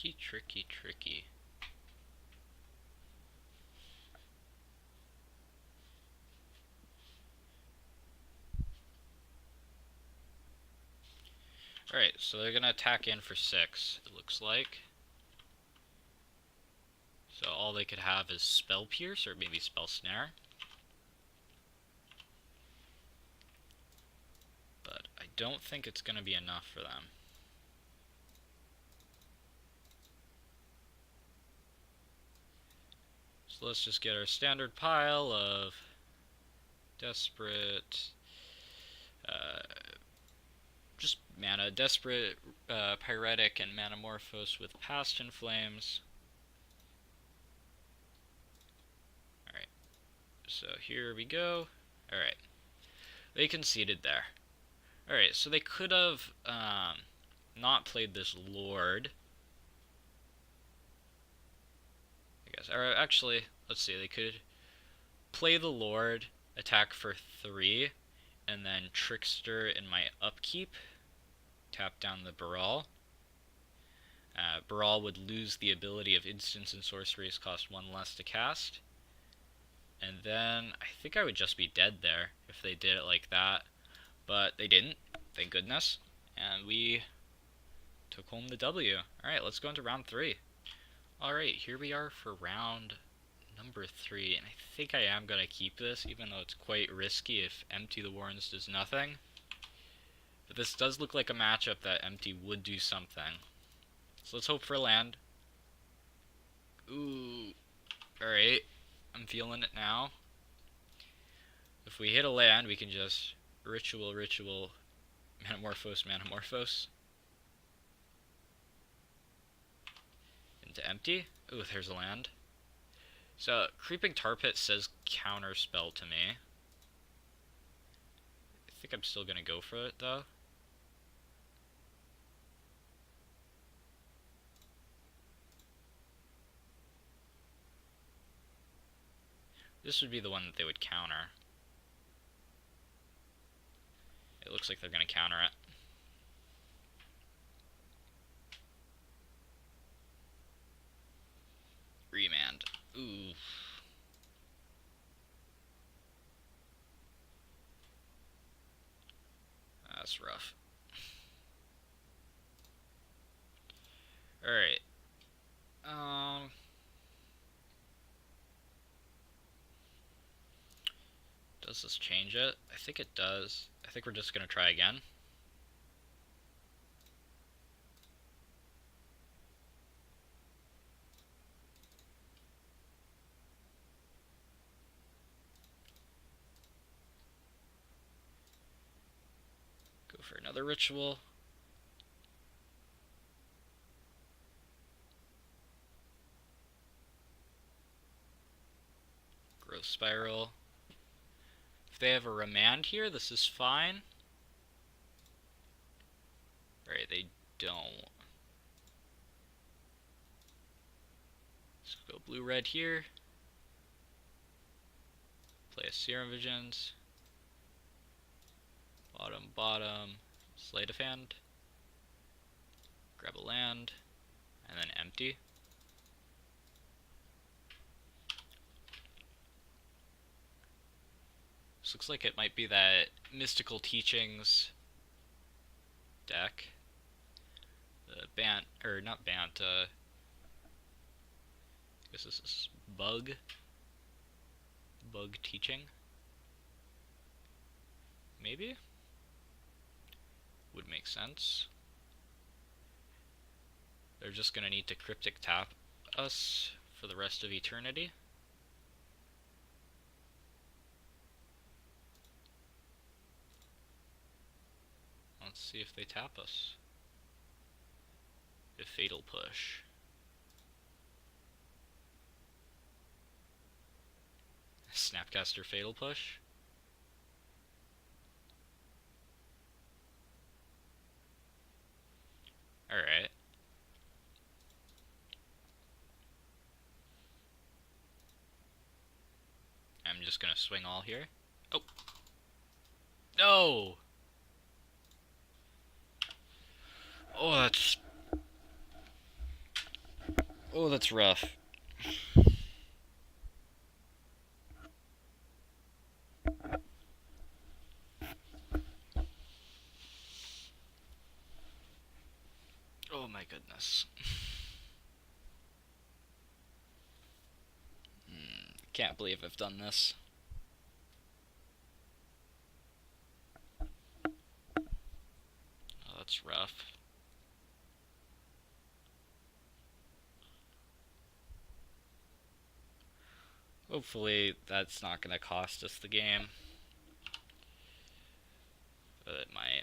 Tricky, tricky, tricky. Alright, so they're gonna attack in for 6, it looks like. So all they could have is Spell Pierce, or maybe Spell Snare. But I don't think it's gonna be enough for them. So let's just get our standard pile of Desperate, just mana, Desperate, Pyretic, and Manamorphose with Past in Flames. Alright, so here we go. Alright, they conceded there. Alright, so they could have not played this Lord. I guess. Or actually, let's see, they could play the Lord, attack for 3, and then Trickster in my upkeep. Tap down the Baral. Baral would lose the ability of instants and sorceries cost 1 less to cast. And then I think I would just be dead there if they did it like that. But they didn't, thank goodness. And we took home the W. Alright, let's go into round 3. Alright, here we are for round number 3. And I think I am going to keep this, even though it's quite risky if Empty the Warrens does nothing. But this does look like a matchup that Empty would do something. So let's hope for a land. Ooh. Alright. I'm feeling it now. If we hit a land, we can just Ritual, Manamorphose, Manamorphose. Into Empty. Ooh, there's a land. So, Creeping Tar Pit says counter spell to me. I think I'm still gonna go for it, though. This would be the one that they would counter. It looks like they're gonna counter it. Remand. Ooh. That's rough. Alright. Does this change it? I think it does. I think we're just gonna try again. Go for another ritual. Growth Spiral. If they have a remand here, this is fine. Alright, they don't. Let's go blue-red here. Play a Serum Visions. Bottom, Sleight of Hand. Grab a land. And then empty. This looks like it might be that Mystical Teachings deck. The Bant, or not Bant, I guess this is Bug Teaching. Maybe? Would make sense. They're just gonna need to Cryptic Tap us for the rest of eternity. Let's see if they tap us. A Fatal Push. Snapcaster Fatal Push. Alright. I'm just gonna swing all here. Oh! No! Oh, that's Oh, that's rough. Oh my goodness. Can't believe I've done this. Oh, that's rough. Hopefully that's not going to cost us the game. But it might.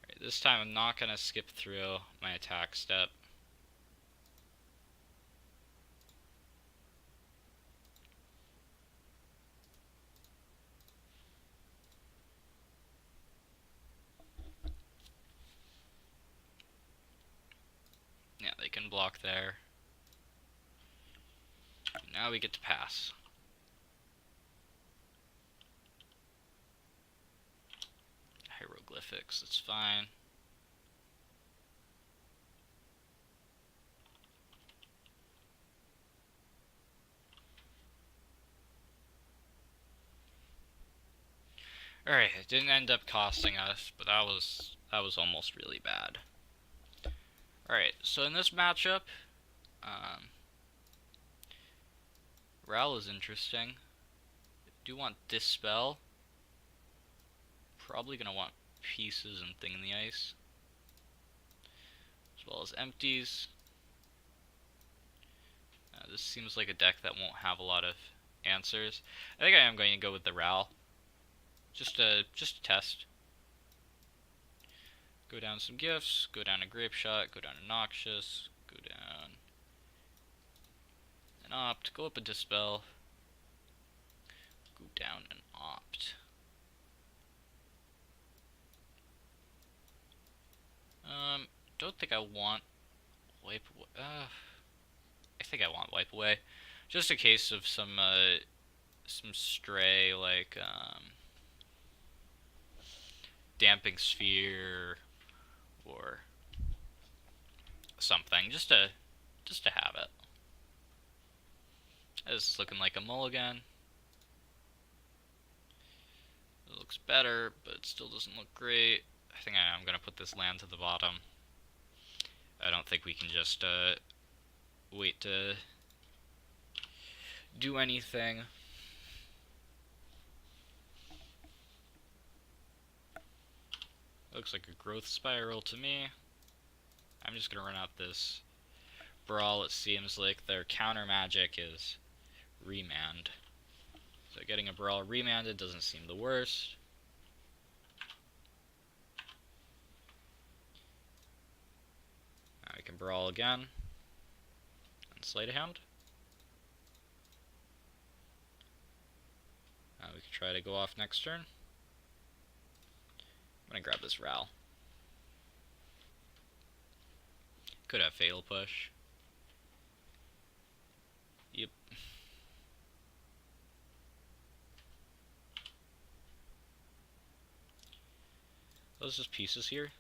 Right, this time I'm not going to skip through my attack step. Yeah, they can block there. Now we get to pass. Hieroglyphics, that's fine. Alright, it didn't end up costing us, but that was almost really bad. Alright, so in this matchup, Ral is interesting. Do want Dispel. Probably gonna want Pieces and Thing in the Ice. As well as Empties. This seems like a deck that won't have a lot of answers. I think I am going to go with the Ral. Just a test. Go down some Gifts, go down a Grape Shot, go down a Noxious, go down an Opt, go up a Dispel, go down an Opt. Don't think I want Wipe Away. I think I want Wipe Away. Just a case of some stray, like, Damping Sphere or something, just to have it. This is looking like a mulligan. It looks better, but it still doesn't look great. I think I'm gonna put this land to the bottom. I don't think we can just wait to do anything. Looks like a growth spiral to me. I'm just gonna run out this Brawl. It seems like their counter magic is Remand. So getting a Brawl remanded doesn't seem the worst. Now we can Brawl again. And Sleight of Hand. Now we can try to go off next turn. I'm gonna grab this Ral. Could have Fatal Push. Yep. Those just pieces here.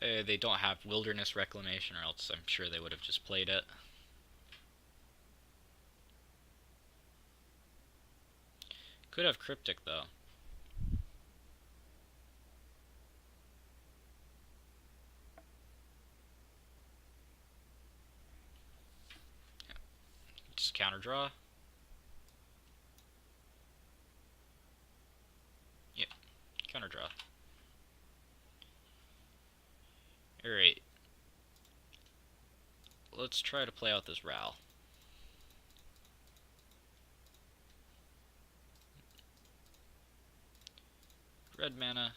They don't have Wilderness Reclamation, or else I'm sure they would have just played it. Could have Cryptic, though. Just counter draw. Yep, counter draw. Alright. Let's try to play out this Ral. Red mana.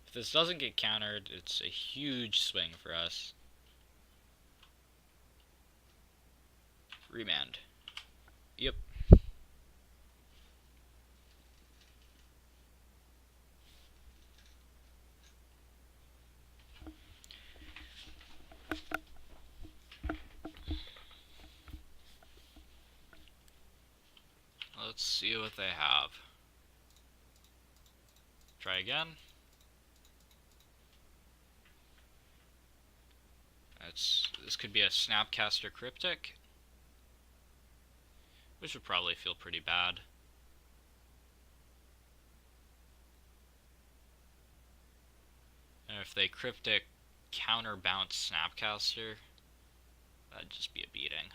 If this doesn't get countered, it's a huge swing for us. Remand. Yep. let's see what they have. Try again. This could be a Snapcaster Cryptic, which would probably feel pretty bad. And if they Cryptic counterbounce Snapcaster, that'd just be a beating.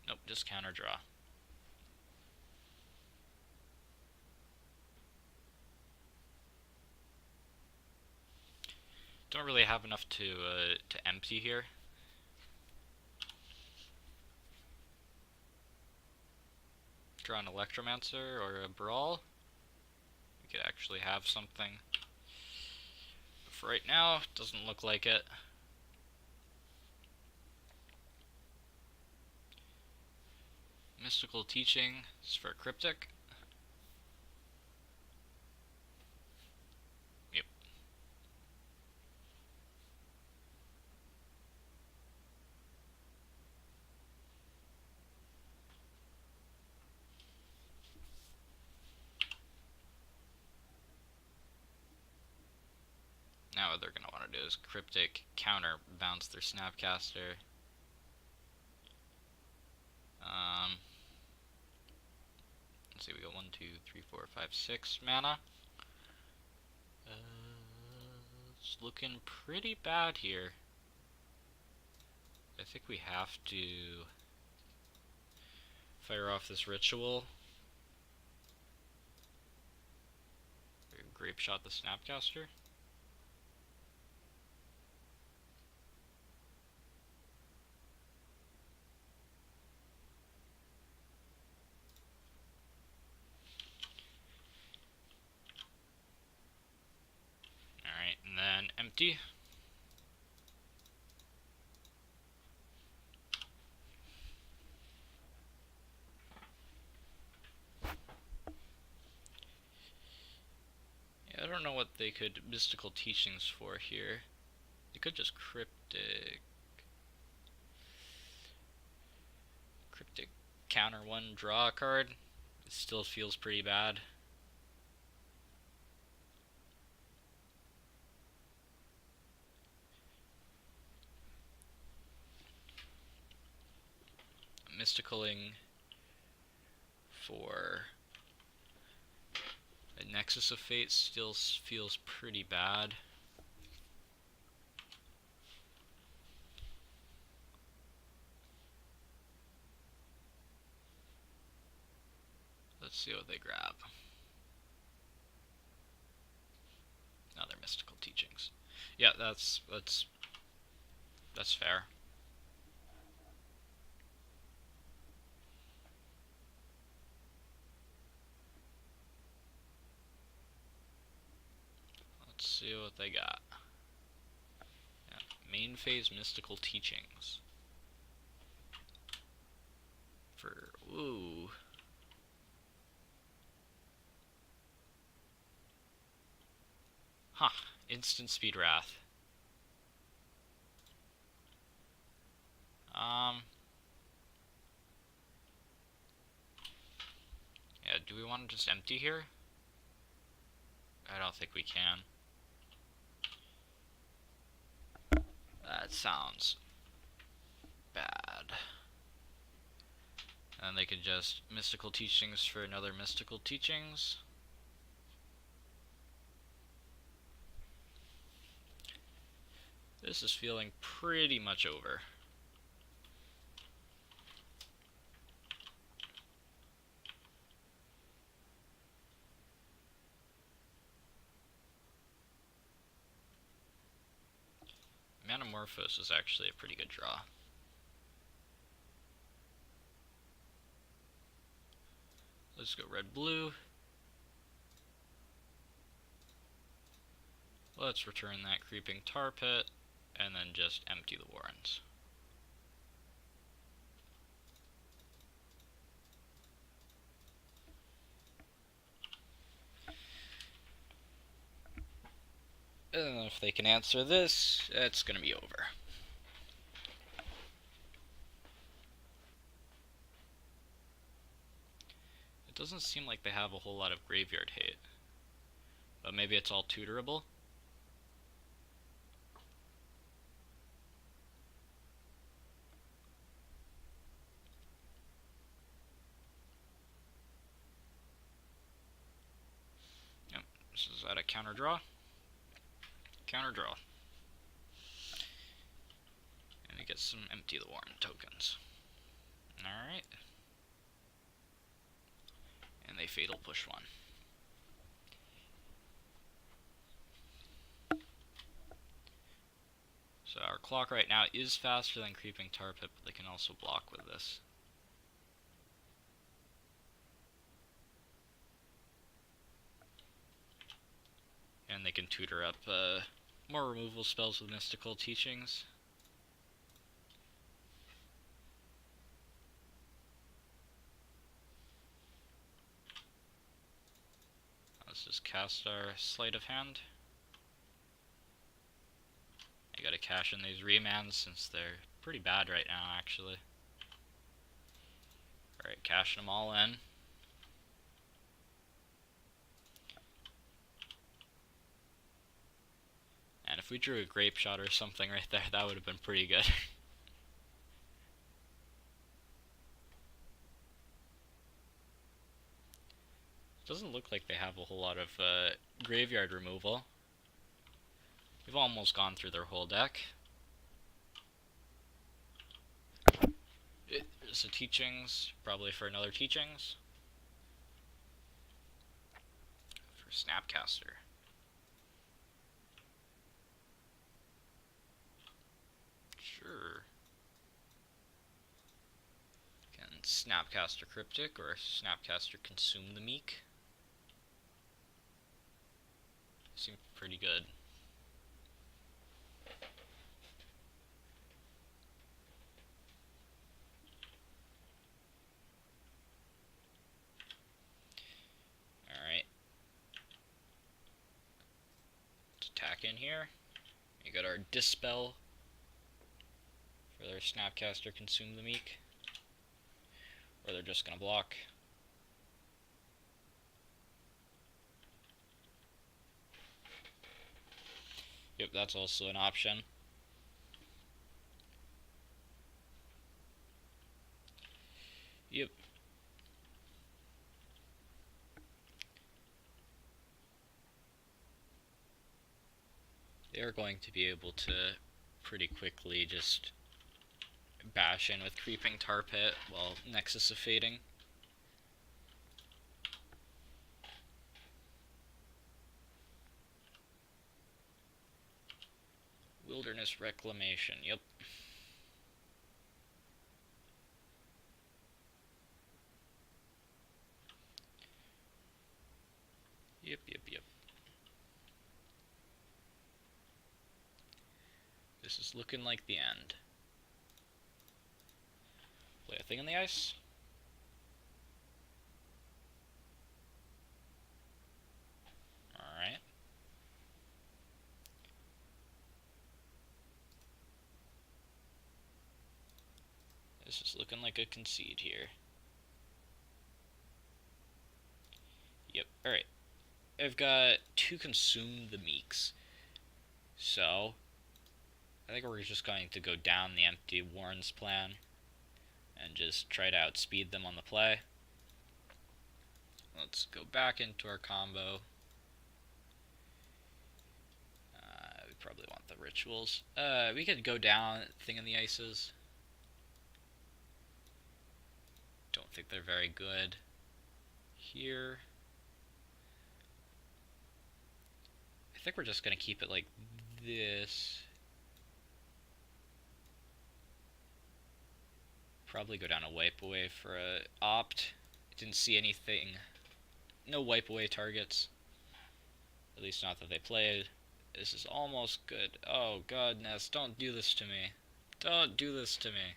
Nope, just counter draw. Don't really have enough to empty here. Draw an Electromancer or a Brawl. We could actually have something. But for right now, doesn't look like it. Mystical Teaching is for Cryptic. Yep. Now what they're going to want to do is Cryptic counterbounce their Snapcaster. Let's see, we got 1, 2, 3, 4, 5, 6 mana. It's looking pretty bad here. I think we have to fire off this ritual. Grape shot the Snapcaster. Alright, and then empty. Yeah, I don't know what they could Mystical Teachings for here. They could just Cryptic counter one, draw a card. It still feels pretty bad. Mysticaling for a Nexus of Fate still feels pretty bad. Let's see what they grab. Another Mystical Teachings. Yeah, that's fair. Let's see what they got. Yeah, main phase Mystical Teachings. For ooh. Huh. Instant Speed Wrath. Yeah, do we want to just empty here? I don't think we can. That sounds bad. And they could just Mystical Teachings for another Mystical Teachings. This is feeling pretty much over. Manamorphose is actually a pretty good draw. Let's go red-blue. Let's return that Creeping Tar Pit, and then just empty the Warrens. And if they can answer this, it's gonna be over. It doesn't seem like they have a whole lot of graveyard hate. But maybe it's all tutorable? Yep, this is at a counter draw. Counter draw. And we get some Empty the Warren tokens. Alright. And they Fatal Push one. So our clock right now is faster than Creeping Tar Pit, but they can also block with this. And they can tutor up more removal spells with Mystical Teachings. Let's just cast our Sleight of Hand. I gotta cash in these remands since they're pretty bad right now, actually. Alright, cashing them all in. And if we drew a Grape Shot or something right there, that would have been pretty good. Doesn't look like they have a whole lot of graveyard removal. We've almost gone through their whole deck. There's the Teachings, probably for another Teachings. For Snapcaster. Sure. Can Snapcaster Cryptic or Snapcaster Consume the Meek. Seem pretty good. Alright. Let's attack in here. We got our Dispel for their Snapcaster Consume the Meek. Or they're just gonna block. Yep, that's also an option. Yep. They're going to be able to pretty quickly just bash in with Creeping Tar Pit while Nexus of Fading. Wilderness Reclamation, yep. Yep. This is looking like the end. Play a thing on the ice. Alright. This is looking like a concede here. Yep, alright. I've got 2 Consume the Meeks. So, I think we're just going to go down the Empty Warren's plan and just try to outspeed them on the play. Let's go back into our combo. We probably want the rituals. We could go down Thing in the Ices. Don't think they're very good here. I think we're just going to keep it like this. Probably go down a Wipe Away for a Opt. Didn't see anything. No Wipe Away targets. At least not that they played. This is almost good. Oh, goodness. Don't do this to me. Don't do this to me.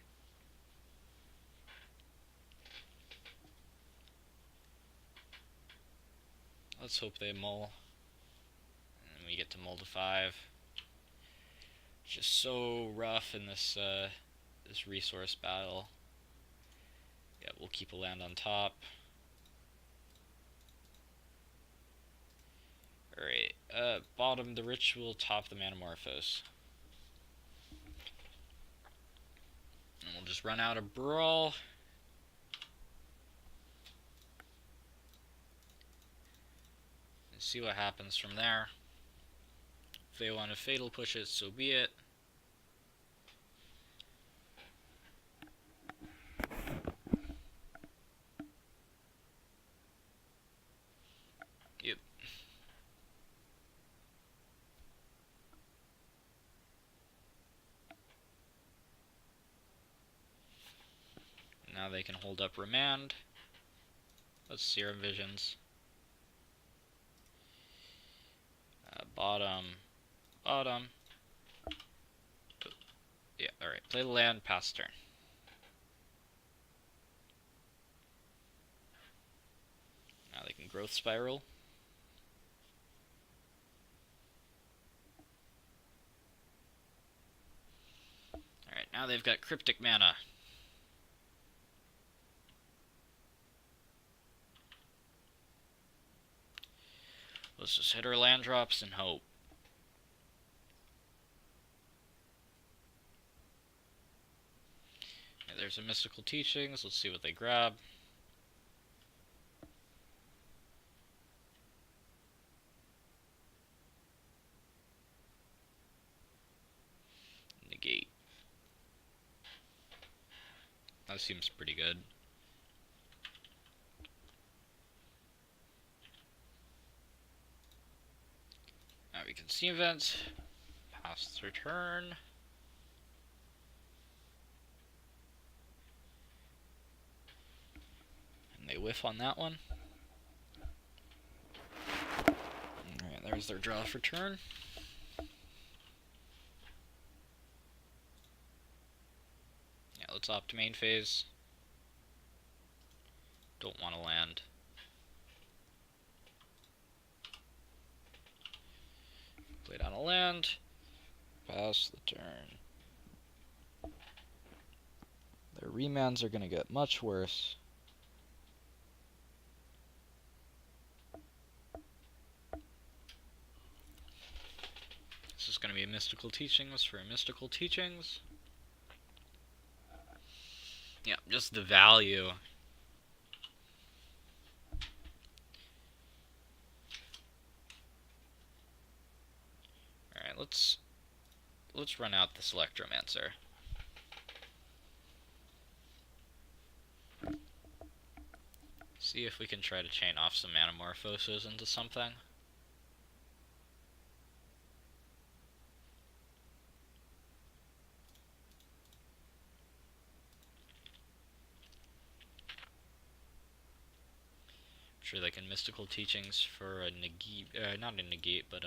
Let's hope they mull. And we get to Mold-5. Just so rough in this this resource battle. Yeah, we'll keep a land on top. Alright, bottom the ritual, top the Manamorphose. And we'll just run out of Brawl. And see what happens from there. If they want to Fatal Push it, so be it. Yep. Now they can hold up Remand. Let's Serum Visions. Bottom. Yeah, alright. Play the land, pass turn. Now they can Growth Spiral. Alright, now they've got Cryptic Mana. Let's just hit our land drops and hope. Yeah, there's a Mystical Teachings. Let's see what they grab. Negate. That seems pretty good. Now we can see events. Pass their turn. And they whiff on that one. Alright, there's their draw for turn. Yeah, let's opt main phase. Don't want to land. Play down a land. Pass the turn. Their remands are going to get much worse. This is going to be a Mystical Teachings for a Mystical Teachings. Yeah, just the value. Alright, let's run out this Electromancer. See if we can try to chain off some Manamorphoses into something. I'm sure they can Mystical Teachings for a negate, not a negate, but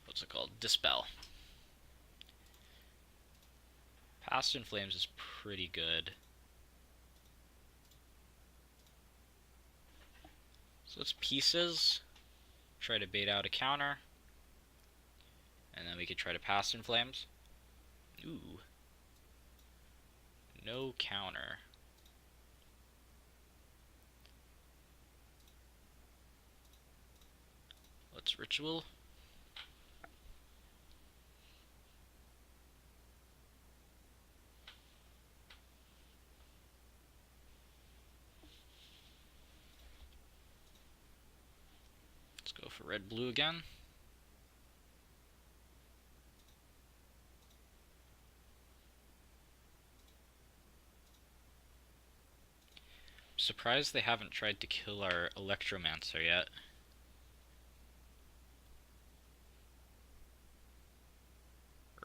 what's it called? Dispel. Past in Flames is pretty good. So it's pieces. Try to bait out a counter. And then we could try to Past in Flames. Ooh. No counter. Let's Ritual. Let's go for red-blue again. Surprised they haven't tried to kill our Electromancer yet.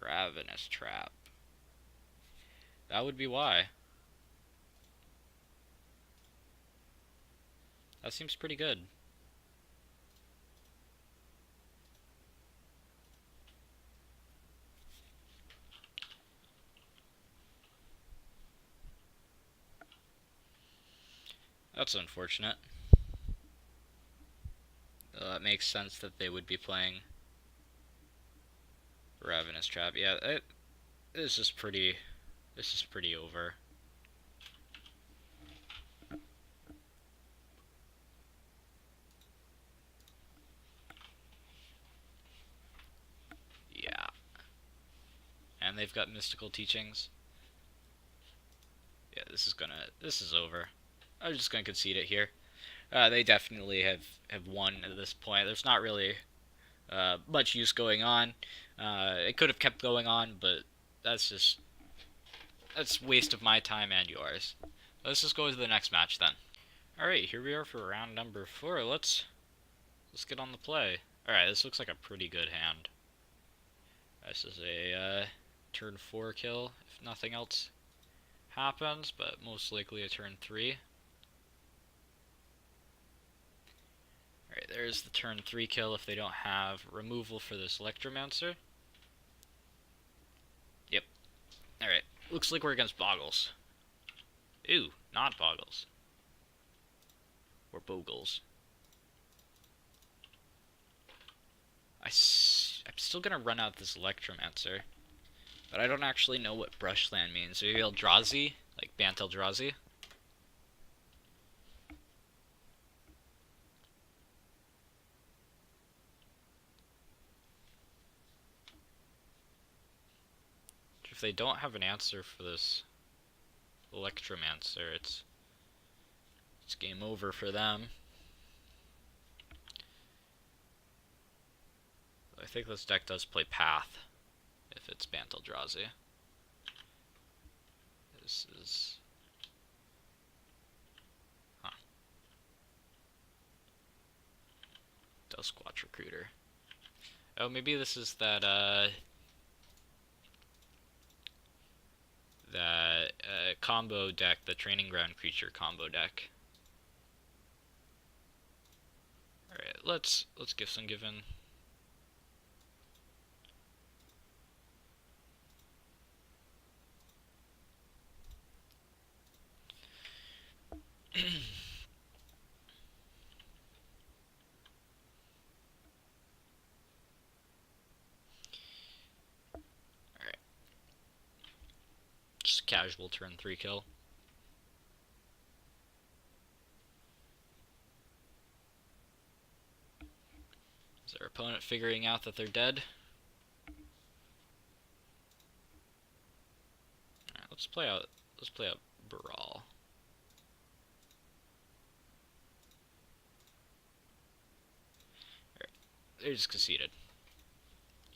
Ravenous Trap. That would be why. That seems pretty good. That's unfortunate. it makes sense that they would be playing Ravenous Trap. Yeah, this is pretty over. Yeah. And they've got mystical teachings. Yeah, this is over. I'm just gonna concede it here. They definitely have won at this point. There's not really much use going on. It could have kept going on, but that's waste of my time and yours. Let's just go to the next match then. All right, here we are for round number 4. Let's get on the play. All right, this looks like a pretty good hand. This is a turn 4 kill if nothing else happens, but most likely a turn 3. Alright, there's the turn 3 kill if they don't have removal for this Electromancer. Yep. Alright, looks like we're against Boggles. Ew, not Boggles. Or Bogles. I'm still gonna run out this Electromancer. But I don't actually know what Brushland means. Maybe Eldrazi? Like Bant Eldrazi? If they don't have an answer for this Electromancer, it's game over for them. I think this deck does play Path, if it's Bant Eldrazi. This is... Huh. Duskwatch Recruiter. Oh, maybe this is that, combo deck, the Training Ground Creature combo deck. Alright, let's give some given. Alright. Just casual turn 3 kill. Is their opponent figuring out that they're dead? Alright, let's play out Brawl. Alright, they just conceded.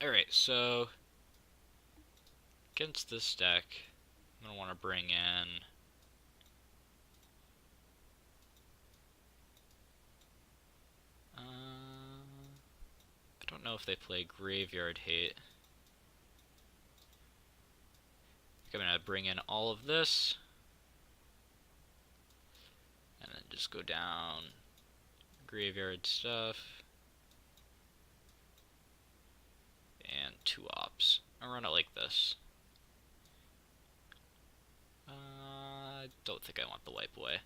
Alright, so against this deck, I'm gonna want to bring in I don't know if they play Graveyard Hate. I'm gonna bring in all of this and then just go down graveyard stuff and 2 ops. I'll run it like this. I don't think I want the wipe away.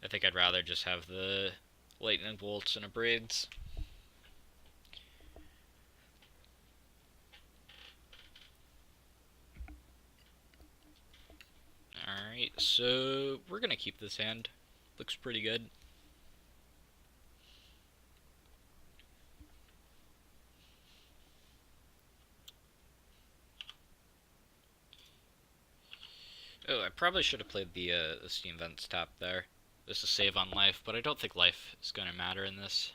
I think I'd rather just have the lightning bolts and a braids. Alright, so we're gonna keep this hand. Looks pretty good. Oh, I probably should have played the Steam Vents tap there. This is save on life, but I don't think life is going to matter in this.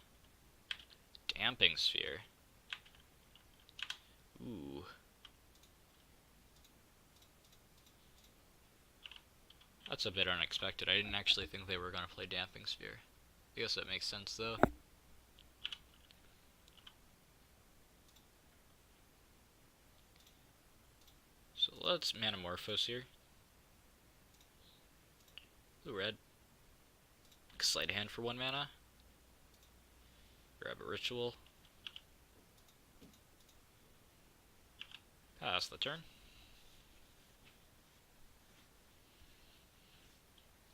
Damping Sphere. Ooh. That's a bit unexpected. I didn't actually think they were going to play Damping Sphere. I guess that makes sense, though. So let's Manamorphose here. Blue red. Sleight of hand for 1 mana. Grab a ritual. Pass the turn.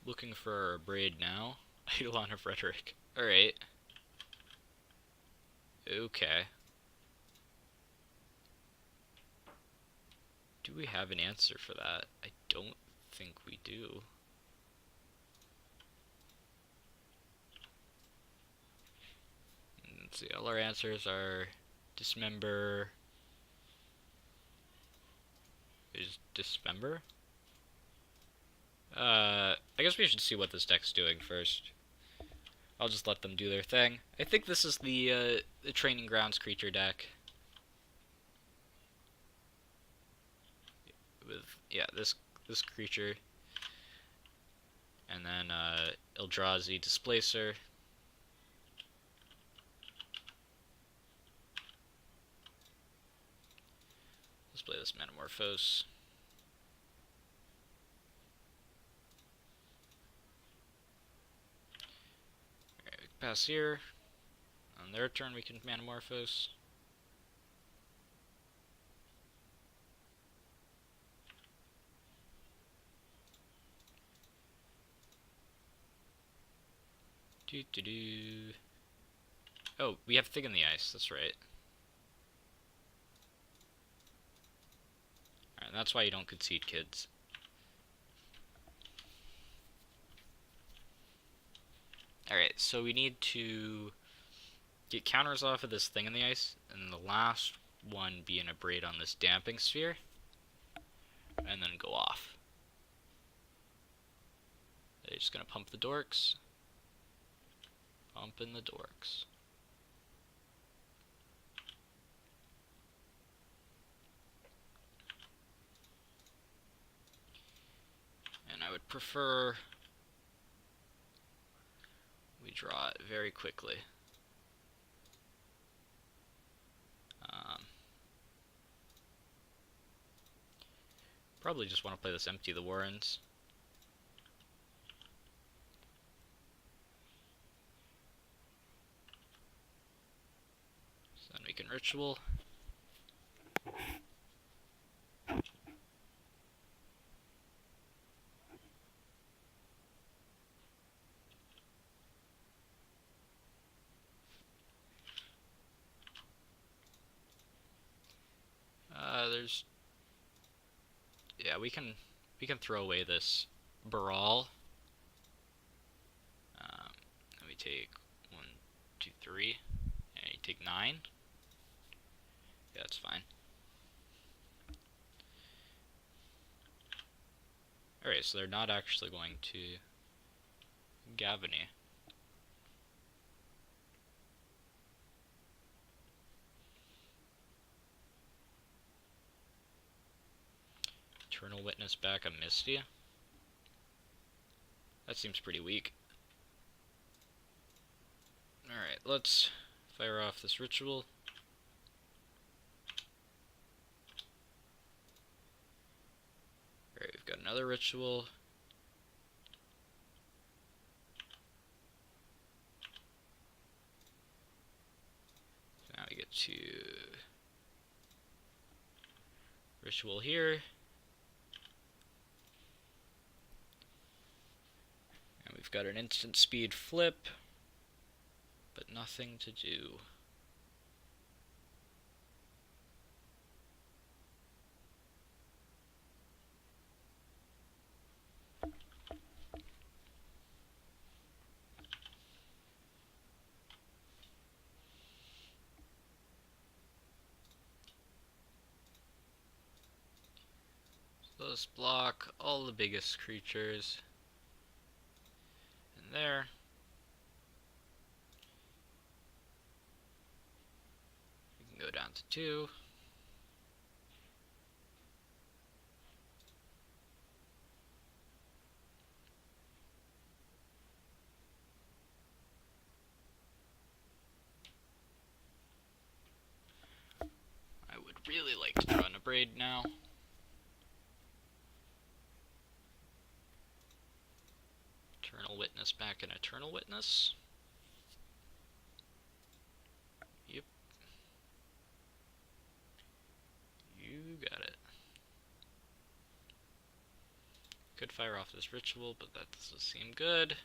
Looking for a braid now. Eidolon of Rhetoric. Alright. Okay. Do we have an answer for that? I don't think we do. Let's see, all our answers are dismember. Is dismember? I guess we should see what this deck's doing first. I'll just let them do their thing. I think this is the Training Grounds creature deck. With, yeah, this creature. And then, Eldrazi Displacer. Let's play this Metamorphose. Alright, we can pass here. On their turn, we can Metamorphose. Oh, we have Thing in the Ice, that's right. Alright, that's why you don't concede, kids. Alright, so we need to get counters off of this Thing in the Ice, and the last one be an Abrade on this Damping Sphere, and then go off. They're just gonna pump the dorks. Pumping the dorks. And I would prefer we draw it very quickly. Probably just want to play this Empty the Warrens. So then we can Ritual. There's, yeah, we can throw away this Baral. And we take 1, 2, 3, and you take 9. Yeah, that's fine. Alright, so they're not actually going to Gavany. Eternal Witness back a Misty. That seems pretty weak. Alright, let's fire off this Ritual. Alright, we've got another Ritual. So now we get to Ritual here. And we've got an instant speed flip, but nothing to do. So let's block all the biggest creatures in there. We can go down to 2. I would really like to draw an Abrade now. Eternal Witness back an Eternal Witness. Yep. You got it. Could fire off this Ritual, but that doesn't seem good.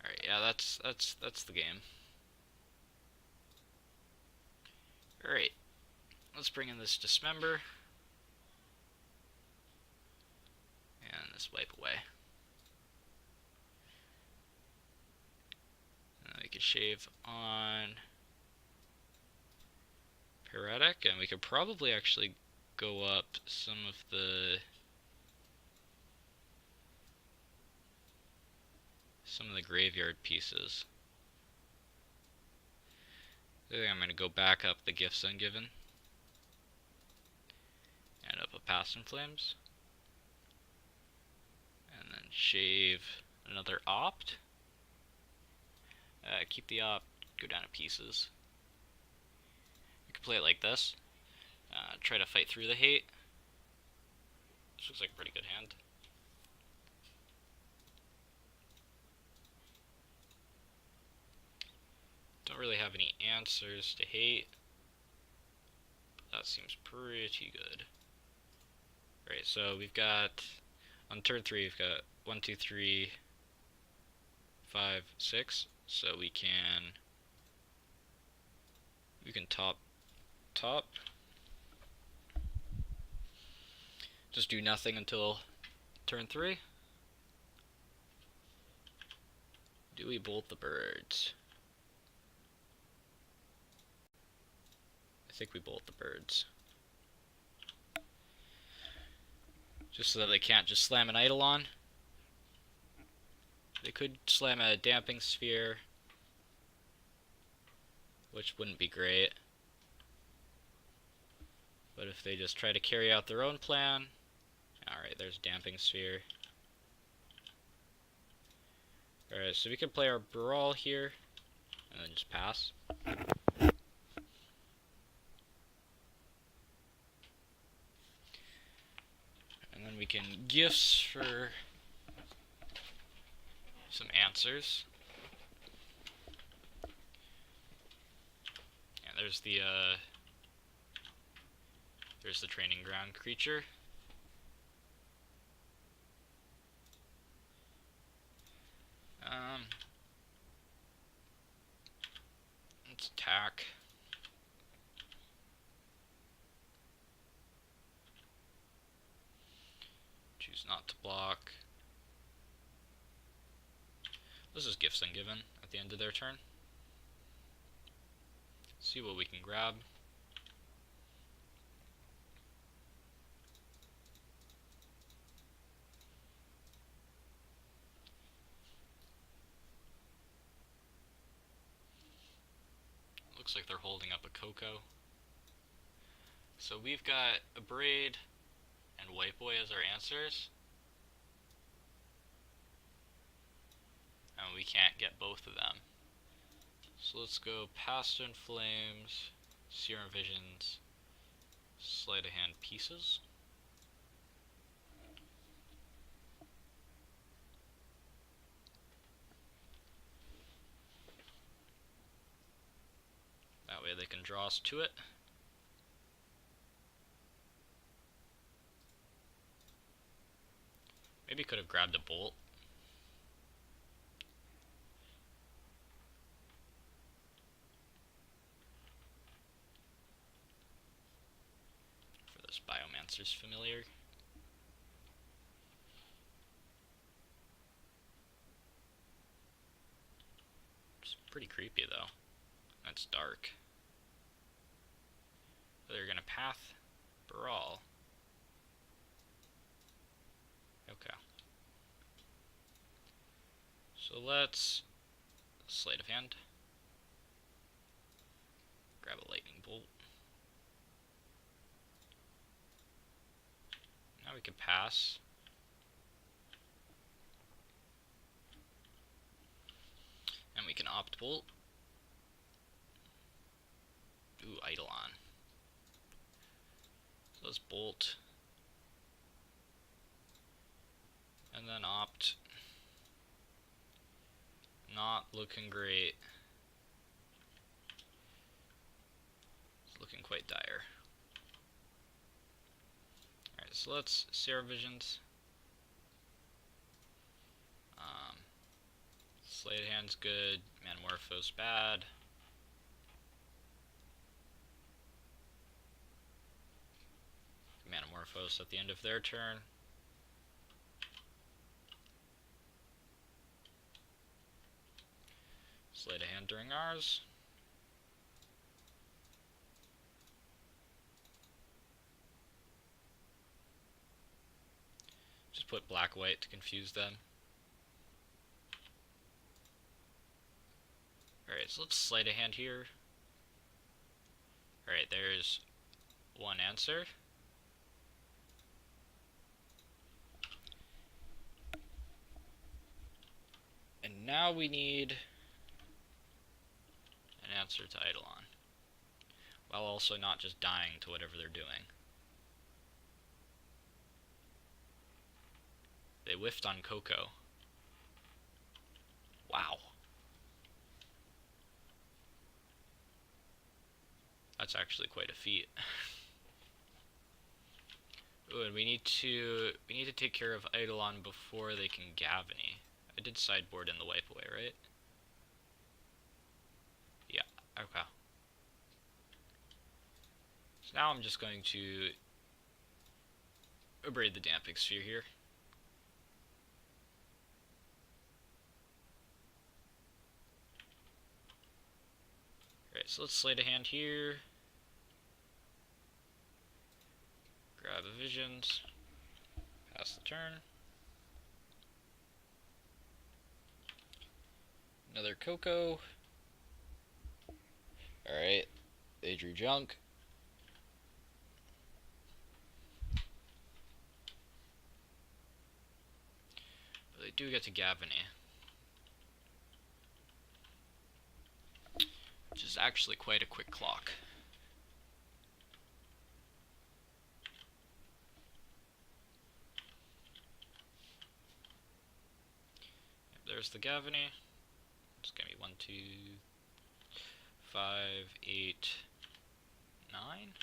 Alright, yeah, Yeah, that's the game. Alright, let's bring in this dismember. And this wipe away. And then we could shave on Paretic, and we could probably actually go up some of the graveyard pieces. I think I'm going to go back up the Gifts Ungiven and up a Past in Flames, and then shave another Opt. Keep the Opt, go down to pieces. We could play it like this. Try to fight through the hate. This looks like a pretty good hand. Don't really have any answers to hate, but that seems pretty good. Right, so we've got, on turn 3, we've got 1, 2, 3, 5, 6, so we can top, just do nothing until turn 3. Do we bolt the birds? I think we bolt the birds. Just so that they can't just slam an Eidolon. They could slam a Damping Sphere, which wouldn't be great. But if they just try to carry out their own plan... Alright, there's Damping Sphere. Alright, so we can play our Brawl here, and then just pass. And then we can Gifts for some answers. And there's the Training Ground creature. Let's attack. Choose not to block. This is Gifts Ungiven at the end of their turn. See what we can grab. Looks like they're holding up a Coco. So we've got a Braid and White Boy as our answers. And we can't get both of them. So let's go Past in Flames, Serum Visions, Sleight of Hand Pieces. That way they can draw us to it. Maybe could have grabbed a Bolt. For this Biomancer's Familiar. It's pretty creepy though. That's dark. They're gonna Path Brawl. Okay. So let's Sleight of Hand. Grab a Lightning Bolt. Now we can pass. And we can Opt Bolt. Ooh, Eidolon. So let's Bolt. And then Opt. Not looking great. It's looking quite dire. Alright, so let's Serum Visions. Sleight of hand's good. Manamorphose bad. Manamorphose at the end of their turn. Sleight of hand during ours. Just put black-white to confuse them. Alright, so let's sleight of hand here. Alright, there's one answer. And now we need an answer to Eidolon, while also not just dying to whatever they're doing. They whiffed on Coco. Wow. That's actually quite a feat. Ooh, and we need to take care of Eidolon before they can Gavany. I did sideboard in the wipe away, right? Yeah, okay. So now I'm just going to abrade the Damping Sphere here. Alright, so let's sleight a hand here. Grab a Visions. Pass the turn. Another Coco. Alright, they drew junk. But they do get to Gavany, which is actually quite a quick clock. There's the Gavany. It's gonna be 1, 2, 5, 8, 9.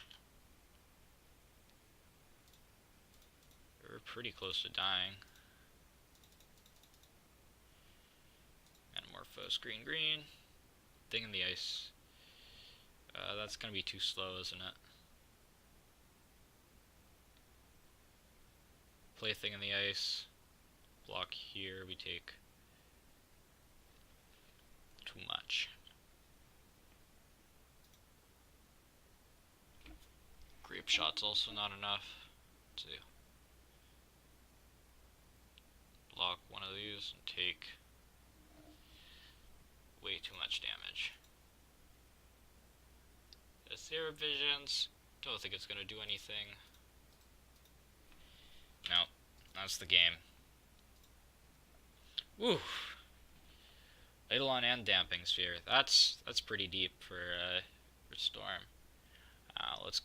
We're pretty close to dying. Manamorphose, green, green. Thing in the ice. That's gonna be too slow, isn't it? Play thing in the ice. Block here, we take too much. Grape shot's also not enough. Let's see. Block one of these and take way too much damage. The Zero Visions, don't think it's gonna do anything. No, that's the game. Woo! Eidolon and Damping Sphere. That's pretty deep for Storm. Let's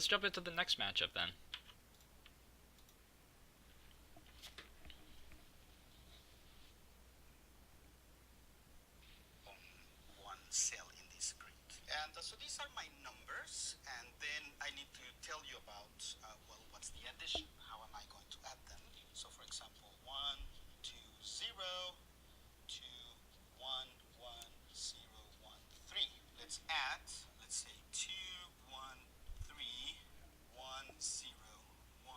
jump into the next matchup then. One cell in this grid. And so these are my numbers, and then I need to tell you about, well, what's the addition? How am I going to add them? So for example, 1, 2, 0, 2, 1, 1, 0, 1, 3. Let's add, let's say 2, 1, 3, 1, 0, 1,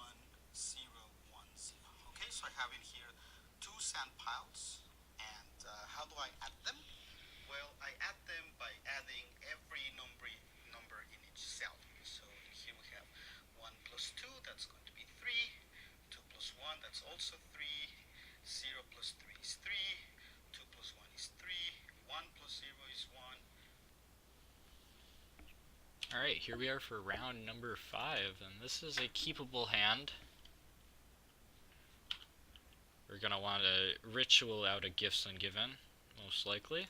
0, 1, 0. Okay, so I have in here 2 sand piles, and how do I add them? Well, I add them by adding every number in each cell. So here we have 1 plus 2, that's going to be 3. 2 plus 1, that's also 3. 0 plus 3 is 3. 2 plus 1 is 3. 1 plus 0 is 1. Alright, here we are for round number 5, and this is a keepable hand. We're gonna want to ritual out a Gifts Ungiven, most likely.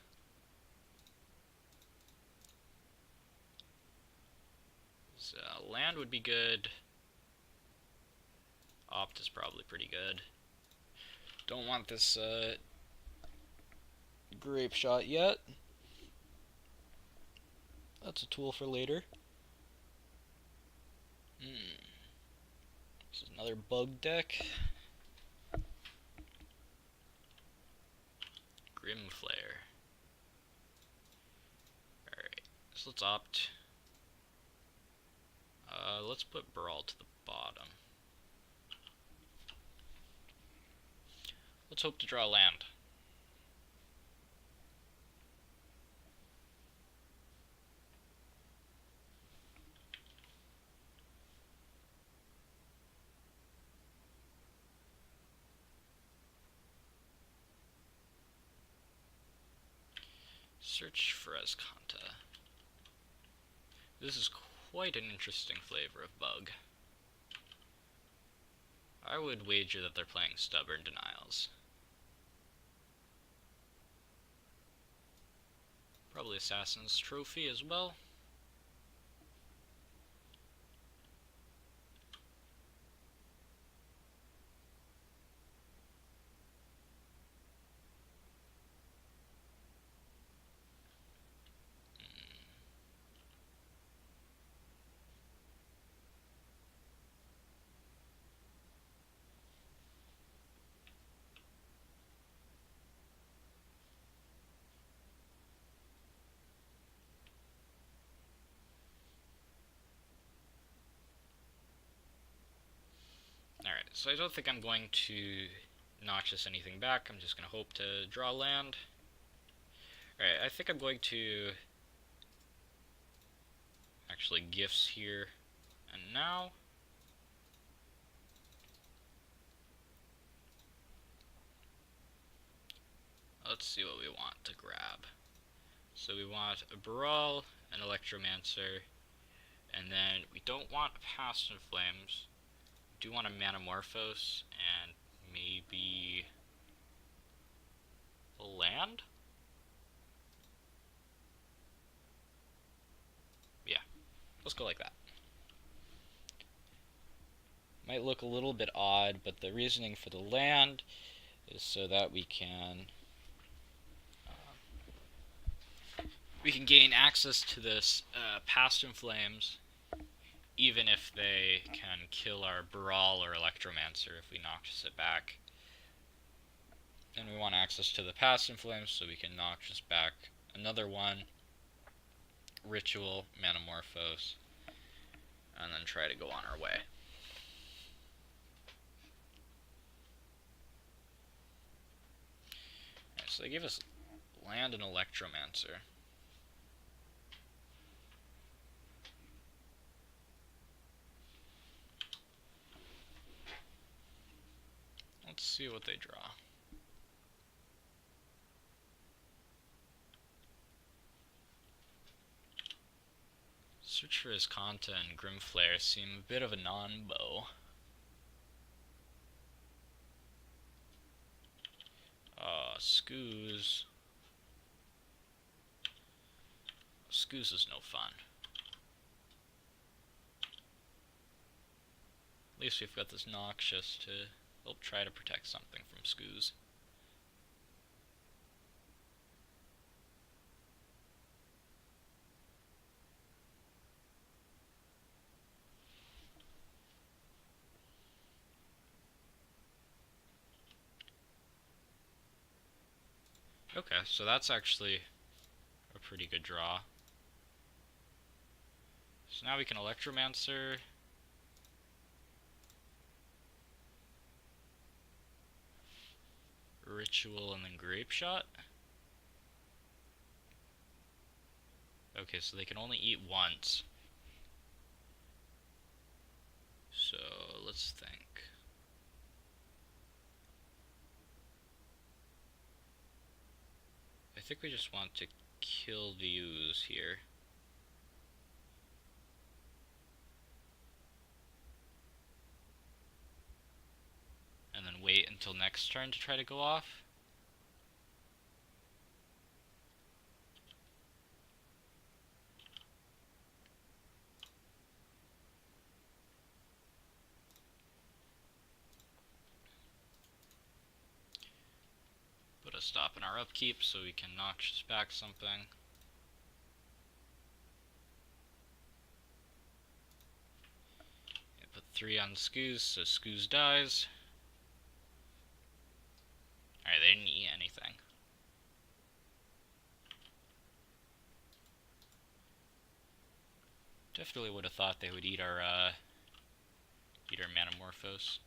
So, land would be good. Opt is probably pretty good. Don't want this grape shot yet. That's a tool for later. This is another bug deck. Grim Flare. Alright, so let's opt. Let's put Brawl to the bottom. Let's hope to draw land. Search for Escanta. This is quite an interesting flavor of bug. I would wager that they're playing Stubborn Denials. Probably Assassin's Trophy as well. Alright, so I don't think I'm going to noxious anything back. I'm just going to hope to draw land. Alright, I think I'm going to actually gifts here and now. Let's see what we want to grab. So we want a Brawl, an Electromancer, and then we don't want a Past in Flames. We do want a Manamorphose, and maybe a land? Yeah, let's go like that. Might look a little bit odd, but the reasoning for the land is so that we can gain access to this Past in Flames, even if they can kill our Brawl or Electromancer if we noxious it back. And we want access to the Past in Flames so we can noxious back another one, Ritual, Manamorphose, and then try to go on our way. Alright, so they give us land and Electromancer. Let's see what they draw. Search for Escanta and Grimflare seem a bit of a non-bow. Scoos. Scoos is no fun. At least we've got this Noxious to help try to protect something from Scoos. Okay, so that's actually a pretty good draw. So now we can Electromancer. Ritual and then Grape Shot. Okay, so they can only eat once. So let's think. I think we just want to kill the ooze here. And then wait until next turn to try to go off. Put a stop in our upkeep so we can noxious back something. Put 3 on Scoos, so Scoos dies. Alright, they didn't eat anything. definitely would have thought they would eat our Manamorphose.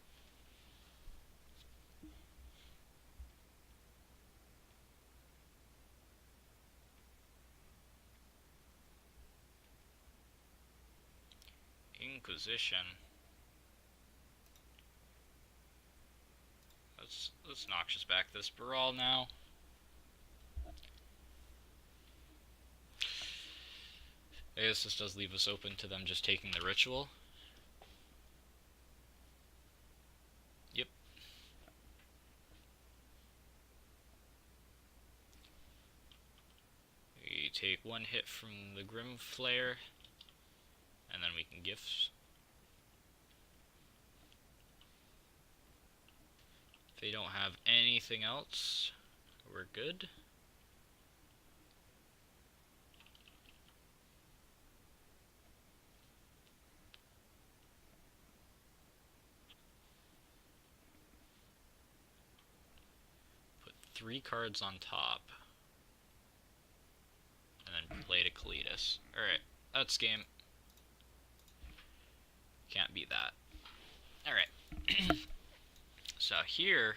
Inquisition. Let's Noxious back this Baral now. I guess this does leave us open to them just taking the ritual. Yep. We take one hit from the Grim Flare, and then we can Gifts. If they don't have anything else, we're good. Put 3 cards on top. And then play to Kalitas. Alright, that's game. Can't beat that. Alright. So here,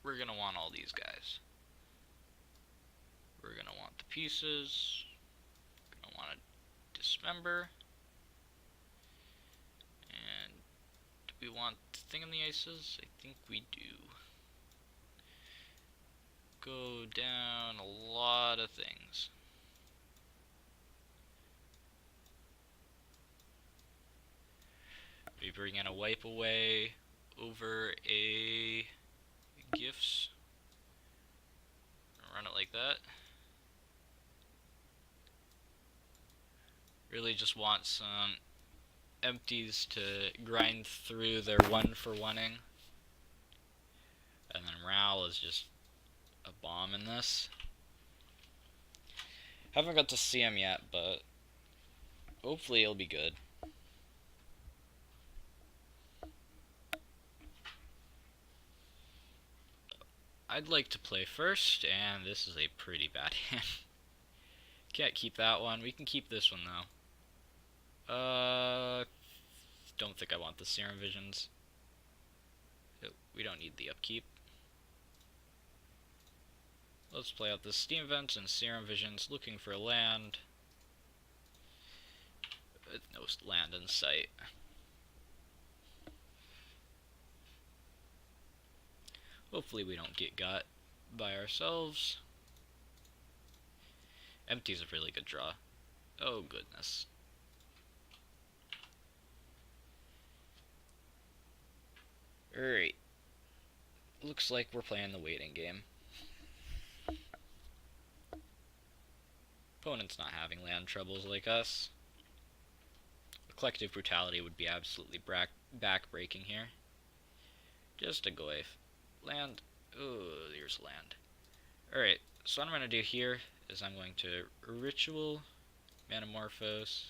we're going to want all these guys. We're going to want the pieces. We're going to want to dismember. And do we want the thing on the ices? I think we do. Go down a lot of things. We bring in a wipe away over a gifts. Run it like that. Really just want some empties to grind through their 1-for-1ing. And then Ral is just a bomb in this. Haven't got to see him yet, but hopefully it'll be good. I'd like to play first, and this is a pretty bad hand. Can't keep that one. We can keep this one, though. Don't think I want the Serum Visions. We don't need the upkeep. Let's play out the Steam Vents and Serum Visions, looking for land. With no land in sight. Hopefully we don't get got by ourselves. Empty's a really good draw. Oh goodness. Alright. Looks like we're playing the waiting game. Opponent's not having land troubles like us. Collective Brutality would be absolutely back-breaking here. Just a Goyf. Land. Oh, there's land. Alright, so what I'm going to do here is I'm going to Ritual, Manamorphose,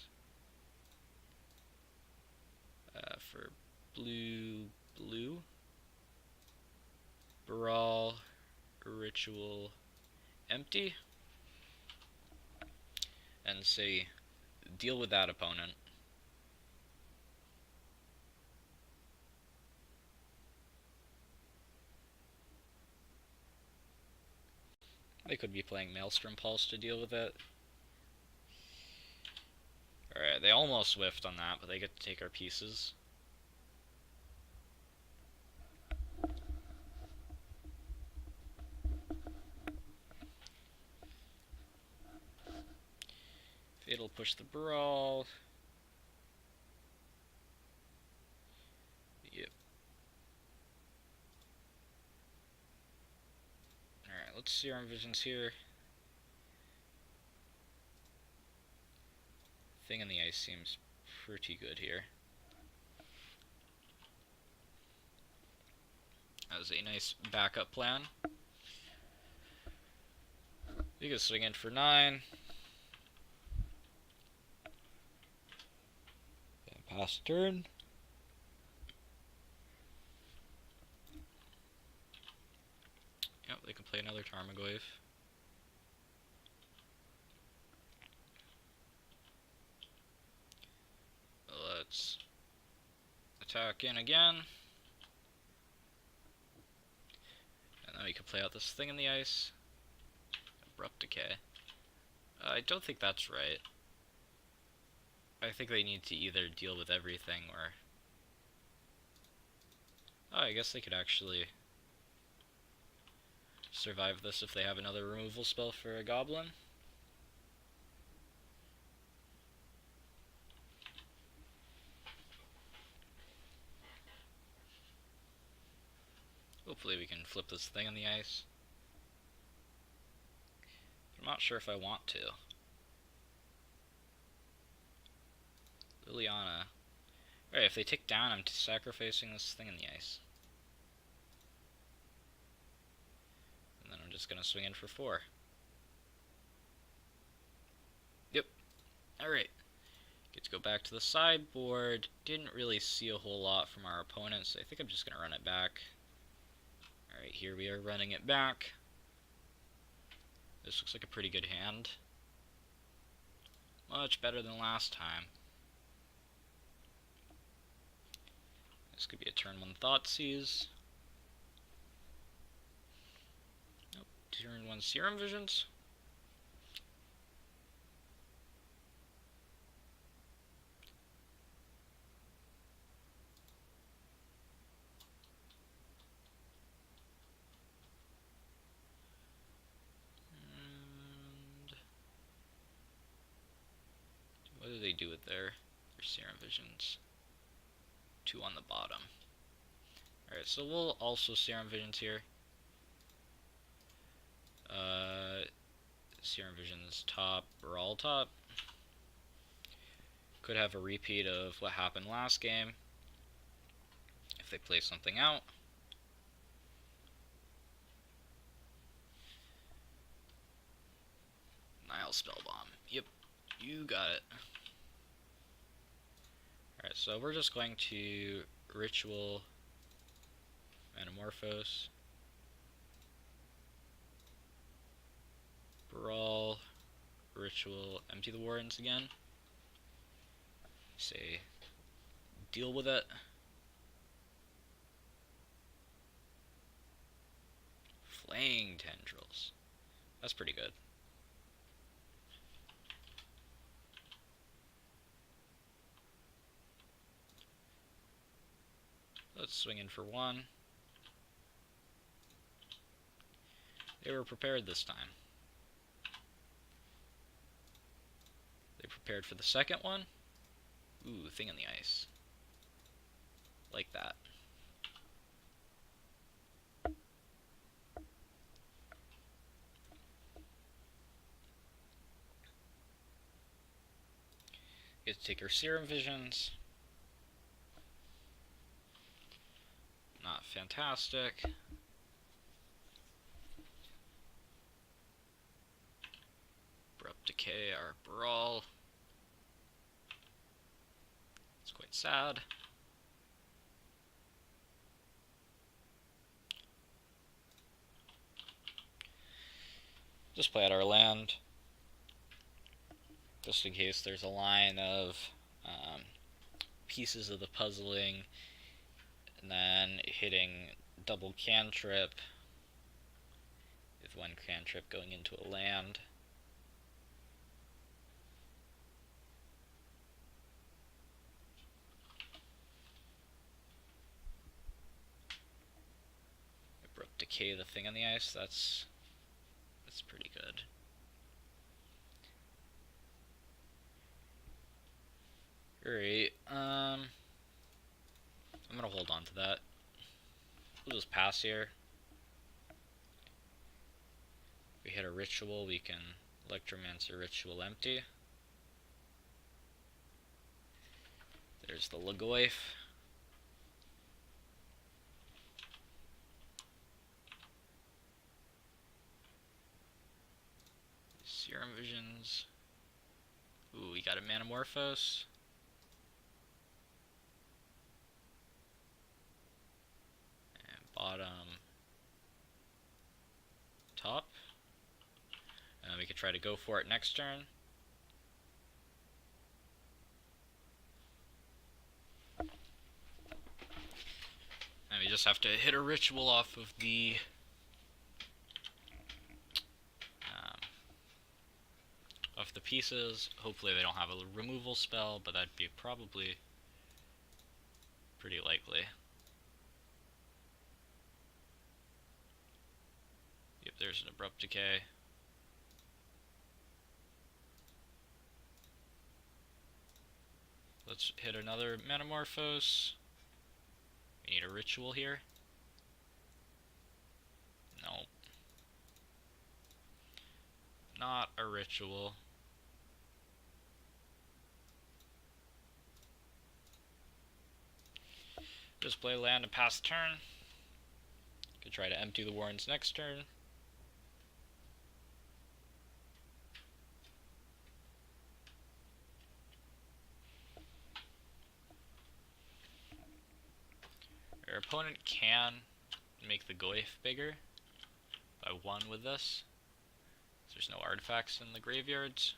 for blue, Brawl, Ritual, Empty, and say, deal with that opponent. They could be playing Maelstrom Pulse to deal with it. Alright, they almost whiffed on that, but they get to take our pieces. Fatal push the Brawl. Yep. Alright, let's see our Visions here. Thing in the Ice seems pretty good here. That was a nice backup plan. You can swing in for 9. And pass turn. Yep, they can play another Tarmogoyf. back in again. And then we can play out this thing in the ice. Abrupt decay. I don't think that's right. I think they need to either deal with everything or... Oh, I guess they could actually survive this if they have another removal spell for a goblin. Hopefully we can flip this thing on the ice. I'm not sure if I want to. Liliana. Alright, if they take down, I'm sacrificing this thing in the ice. And then I'm just gonna swing in for 4. Yep. Alright. Get to go back to the sideboard. Didn't really see a whole lot from our opponents. So I think I'm just gonna run it back. Alright, here we are running it back. This looks like a pretty good hand. Much better than last time. This could be a turn 1 Thoughtseize. Nope. Turn 1 Serum Visions. And what do they do with their Serum Visions? 2 on the bottom. Alright, so we'll also Serum Visions here. Serum Visions top, Brawl top. Could have a repeat of what happened last game if they play something out. Nile Spellbomb. Yep, you got it. Alright, so we're just going to Ritual Metamorphose. Brawl, Ritual, empty the Wardens again. Say, deal with it. Flaying Tendrils. That's pretty good. Let's swing in for 1. They were prepared this time. They prepared for the second one. Ooh, thing in the ice. Like that. Get to take our Serum Visions. Not fantastic. Abrupt Decay, our Brawl. It's quite sad. Just play out our land. Just in case there's a line of pieces of the puzzling, and then hitting double cantrip with 1 cantrip going into a land. Abrupt Decay the thing on the ice. That's pretty good. Alright, I'm gonna hold on to that. We'll just pass here. If we hit a ritual, we can Electromancer Ritual empty. There's the Lagoif. Serum Visions. Ooh, we got a Manamorphose. And bottom. Top. We could try to go for it next turn. just have to hit a ritual off of the um, of the pieces. Hopefully they don't have a removal spell, but that'd be probably pretty likely. Yep, there's an abrupt decay. Let's hit another Metamorphose. We need a ritual here. No. Not a ritual. Just play land and pass turn. Could try to empty the warrens next turn. Our opponent can make the Goyf bigger by 1 with this. There's no artifacts in the graveyards.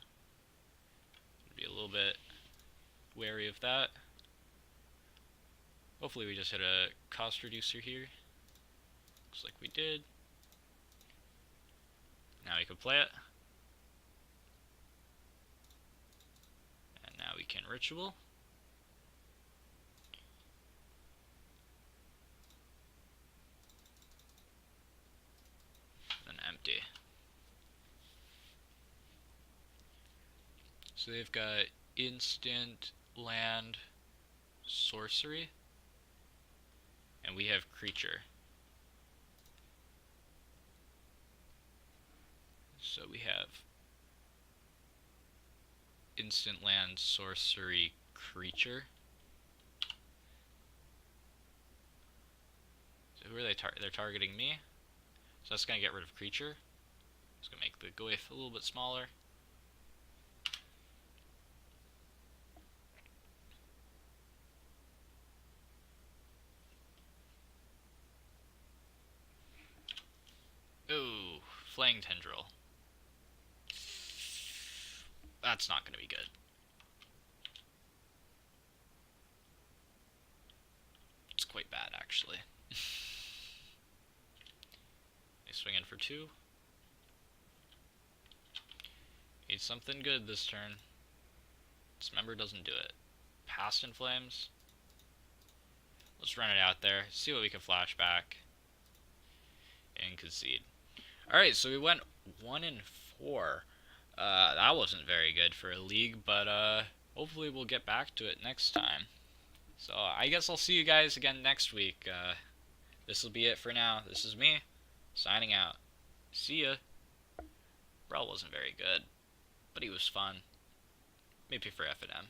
Be a little bit wary of that. Hopefully we just hit a cost reducer here. Looks like we did. Now we can play it. And now we can ritual. Then empty. So they've got instant, land, sorcery, and we have creature. So we have instant, land, sorcery, creature. So who are they they're targeting me. So that's going to get rid of creature. It's going to make the Goyf a little bit smaller. Ooh, Flaying Tendril. That's not going to be good. It's quite bad, actually. They swing in for 2. Need something good this turn. Dismember doesn't do it. Past in Flames. Let's run it out there, see what we can flash back, and concede. Alright, so we went 1-4. That wasn't very good for a league, but hopefully we'll get back to it next time. So I guess I'll see you guys again next week. This will be it for now. This is me, signing out. See ya. Brawl wasn't very good, but he was fun. Maybe for F&M.